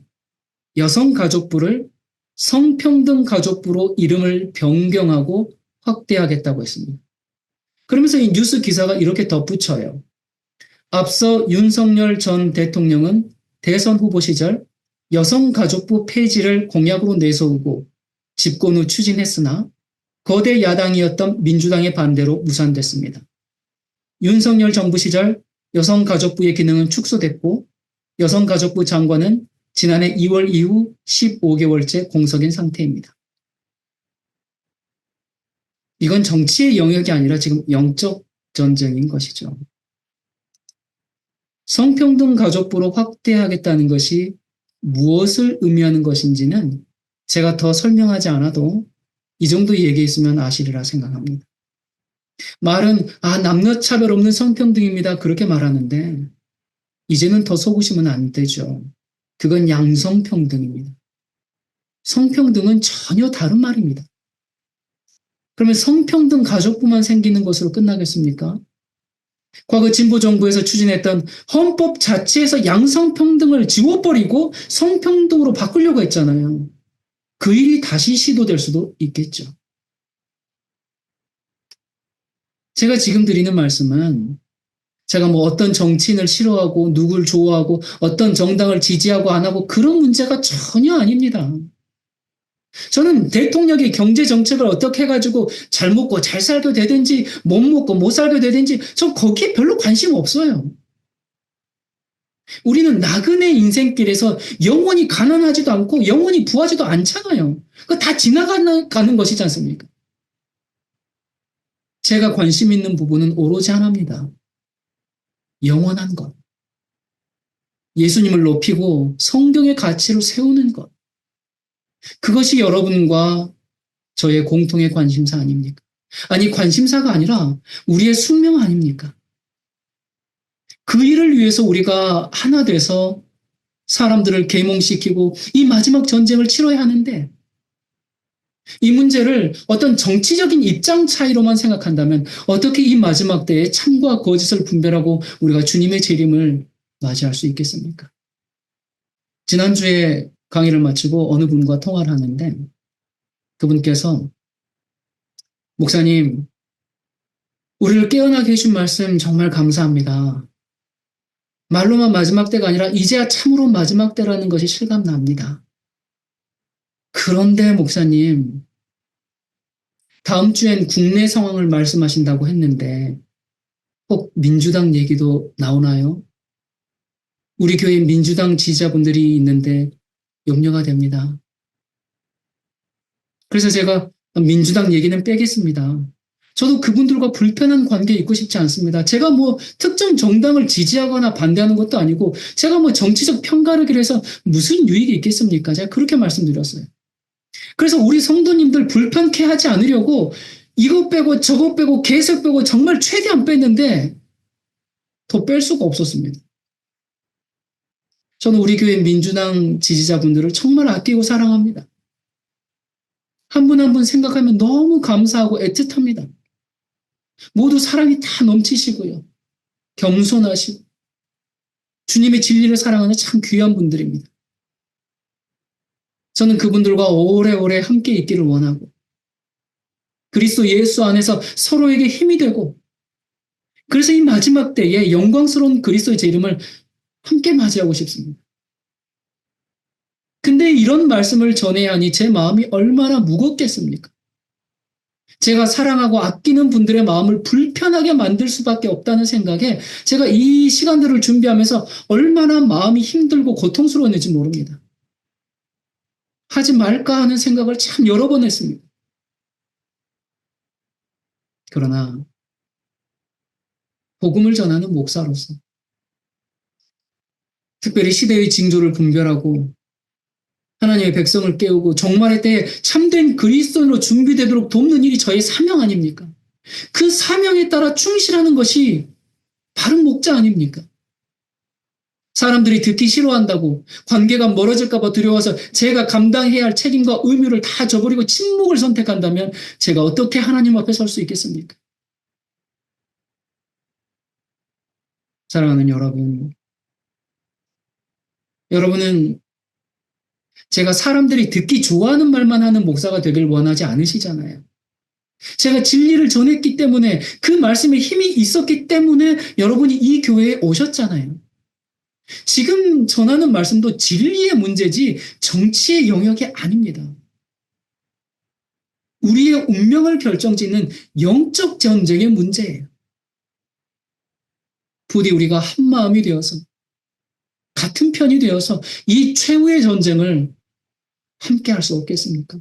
여성가족부를 성평등가족부로 이름을 변경하고 확대하겠다고 했습니다. 그러면서 이 뉴스 기사가 이렇게 덧붙여요. 앞서 윤석열 전 대통령은 대선 후보 시절 여성가족부 폐지를 공약으로 내세우고 집권 후 추진했으나 거대 야당이었던 민주당의 반대로 무산됐습니다. 윤석열 정부 시절 여성가족부의 기능은 축소됐고 여성가족부 장관은 지난해 2월 이후 15개월째 공석인 상태입니다. 이건 정치의 영역이 아니라 지금 영적 전쟁인 것이죠. 성평등 가족부로 확대하겠다는 것이 무엇을 의미하는 것인지는 제가 더 설명하지 않아도 이 정도 얘기했으면 아시리라 생각합니다. 말은 남녀 차별 없는 성평등입니다. 그렇게 말하는데 이제는 더 속으시면 안 되죠. 그건 양성평등입니다. 성평등은 전혀 다른 말입니다. 그러면 성평등 가족부만 생기는 것으로 끝나겠습니까? 과거 진보정부에서 추진했던 헌법 자체에서 양성평등을 지워버리고 성평등으로 바꾸려고 했잖아요. 그 일이 다시 시도될 수도 있겠죠. 제가 지금 드리는 말씀은 제가 어떤 정치인을 싫어하고 누굴 좋아하고 어떤 정당을 지지하고 안 하고 그런 문제가 전혀 아닙니다. 저는 대통령이 경제 정책을 어떻게 해가지고 잘 먹고 잘 살게 되든지 못 먹고 못 살게 되든지 전 거기에 별로 관심 없어요. 우리는 나그네 인생길에서 영원히 가난하지도 않고 영원히 부하지도 않잖아요. 그거 다 지나가는 것이지 않습니까? 제가 관심 있는 부분은 오로지 하나입니다. 영원한 것. 예수님을 높이고 성경의 가치를 세우는 것. 그것이 여러분과 저의 공통의 관심사 아닙니까? 아니, 관심사가 아니라 우리의 숙명 아닙니까? 그 일을 위해서 우리가 하나 돼서 사람들을 계몽시키고 이 마지막 전쟁을 치러야 하는데 이 문제를 어떤 정치적인 입장 차이로만 생각한다면 어떻게 이 마지막 때에 참과 거짓을 분별하고 우리가 주님의 재림을 맞이할 수 있겠습니까? 지난주에 강의를 마치고 어느 분과 통화를 하는데 그분께서 목사님, 우리를 깨어나게 해준 말씀 정말 감사합니다. 말로만 마지막 때가 아니라 이제야 참으로 마지막 때라는 것이 실감납니다. 그런데 목사님, 다음 주엔 국내 상황을 말씀하신다고 했는데 혹 민주당 얘기도 나오나요? 우리 교회 민주당 지지자분들이 있는데 염려가 됩니다. 그래서 제가 민주당 얘기는 빼겠습니다. 저도 그분들과 불편한 관계에 있고 싶지 않습니다. 제가 특정 정당을 지지하거나 반대하는 것도 아니고 제가 정치적 편가르기를 해서 무슨 유익이 있겠습니까? 제가 그렇게 말씀드렸어요. 그래서 우리 성도님들 불편케 하지 않으려고 이것 빼고 저것 빼고 계속 빼고 정말 최대한 뺐는데 더 뺄 수가 없었습니다. 저는 우리 교회 민주당 지지자분들을 정말 아끼고 사랑합니다. 한 분 한 분 생각하면 너무 감사하고 애틋합니다. 모두 사랑이 다 넘치시고요. 겸손하시고 주님의 진리를 사랑하는 참 귀한 분들입니다. 저는 그분들과 오래오래 함께 있기를 원하고 그리스도 예수 안에서 서로에게 힘이 되고 그래서 이 마지막 때에 영광스러운 그리스도의 재림을 함께 맞이하고 싶습니다. 근데 이런 말씀을 전해야 하니 제 마음이 얼마나 무겁겠습니까? 제가 사랑하고 아끼는 분들의 마음을 불편하게 만들 수밖에 없다는 생각에 제가 이 시간들을 준비하면서 얼마나 마음이 힘들고 고통스러웠는지 모릅니다. 하지 말까 하는 생각을 참 여러 번 했습니다. 그러나 복음을 전하는 목사로서 특별히 시대의 징조를 분별하고 하나님의 백성을 깨우고 종말의 때에 참된 그리스도인으로 준비되도록 돕는 일이 저의 사명 아닙니까? 그 사명에 따라 충실하는 것이 바른 목자 아닙니까? 사람들이 듣기 싫어한다고, 관계가 멀어질까 봐 두려워서 제가 감당해야 할 책임과 의무를 다 저버리고 침묵을 선택한다면 제가 어떻게 하나님 앞에 설 수 있겠습니까? 사랑하는 여러분, 여러분은 제가 사람들이 듣기 좋아하는 말만 하는 목사가 되길 원하지 않으시잖아요. 제가 진리를 전했기 때문에 그 말씀에 힘이 있었기 때문에 여러분이 이 교회에 오셨잖아요. 지금 전하는 말씀도 진리의 문제지 정치의 영역이 아닙니다. 우리의 운명을 결정짓는 영적 전쟁의 문제예요. 부디 우리가 한 마음이 되어서 같은 편이 되어서 이 최후의 전쟁을 함께 할 수 없겠습니까?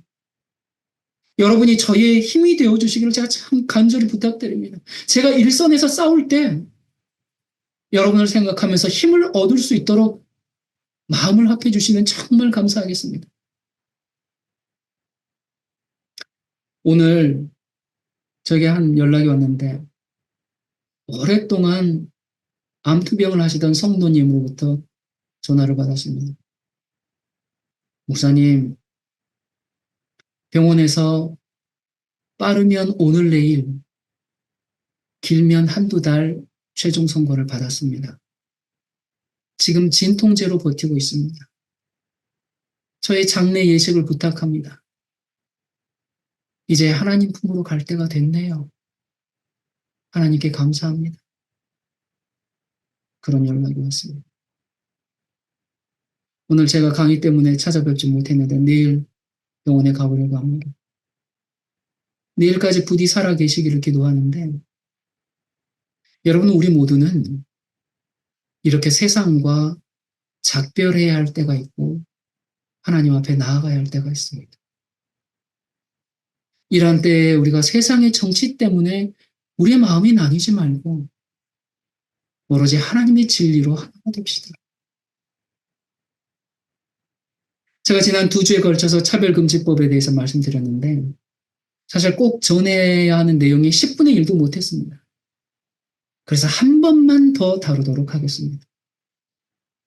여러분이 저의 힘이 되어 주시기를 제가 참 간절히 부탁드립니다. 제가 일선에서 싸울 때 여러분을 생각하면서 힘을 얻을 수 있도록 마음을 합해 주시면 정말 감사하겠습니다. 오늘 저에게 한 연락이 왔는데 오랫동안 암투병을 하시던 성도님으로부터 전화를 받았습니다. 목사님, 병원에서 빠르면 오늘 내일, 길면 한두 달 최종 선고를 받았습니다. 지금 진통제로 버티고 있습니다. 저의 장례 예식을 부탁합니다. 이제 하나님 품으로 갈 때가 됐네요. 하나님께 감사합니다. 그런 연락이 왔습니다. 오늘 제가 강의 때문에 찾아뵙지 못했는데 내일 병원에 가보려고 합니다. 내일까지 부디 살아 계시기를 기도하는데 여러분 우리 모두는 이렇게 세상과 작별해야 할 때가 있고 하나님 앞에 나아가야 할 때가 있습니다. 이러한 때에 우리가 세상의 정치 때문에 우리의 마음이 나뉘지 말고 오로지 하나님의 진리로 하나가 됩시다. 제가 지난 2주에 걸쳐서 차별금지법에 대해서 말씀드렸는데 사실 꼭 전해야 하는 내용이 10분의 1도 못했습니다. 그래서 한 번만 더 다루도록 하겠습니다.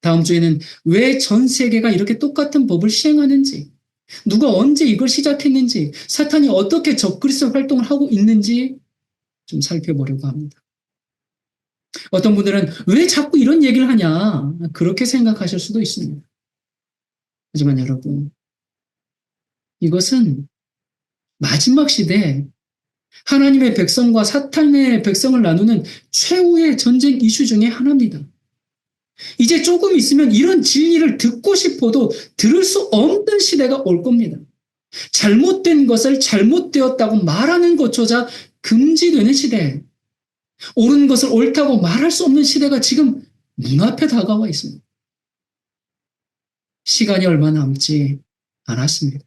다음 주에는 왜 전 세계가 이렇게 똑같은 법을 시행하는지, 누가 언제 이걸 시작했는지, 사탄이 어떻게 적그리스도 활동을 하고 있는지 좀 살펴보려고 합니다. 어떤 분들은 왜 자꾸 이런 얘기를 하냐 그렇게 생각하실 수도 있습니다. 하지만 여러분, 이것은 마지막 시대에 하나님의 백성과 사탄의 백성을 나누는 최후의 전쟁 이슈 중에 하나입니다. 이제 조금 있으면 이런 진리를 듣고 싶어도 들을 수 없는 시대가 올 겁니다. 잘못된 것을 잘못되었다고 말하는 것조차 금지되는 시대, 옳은 것을 옳다고 말할 수 없는 시대가 지금 눈앞에 다가와 있습니다. 시간이 얼마 남지 않았습니다.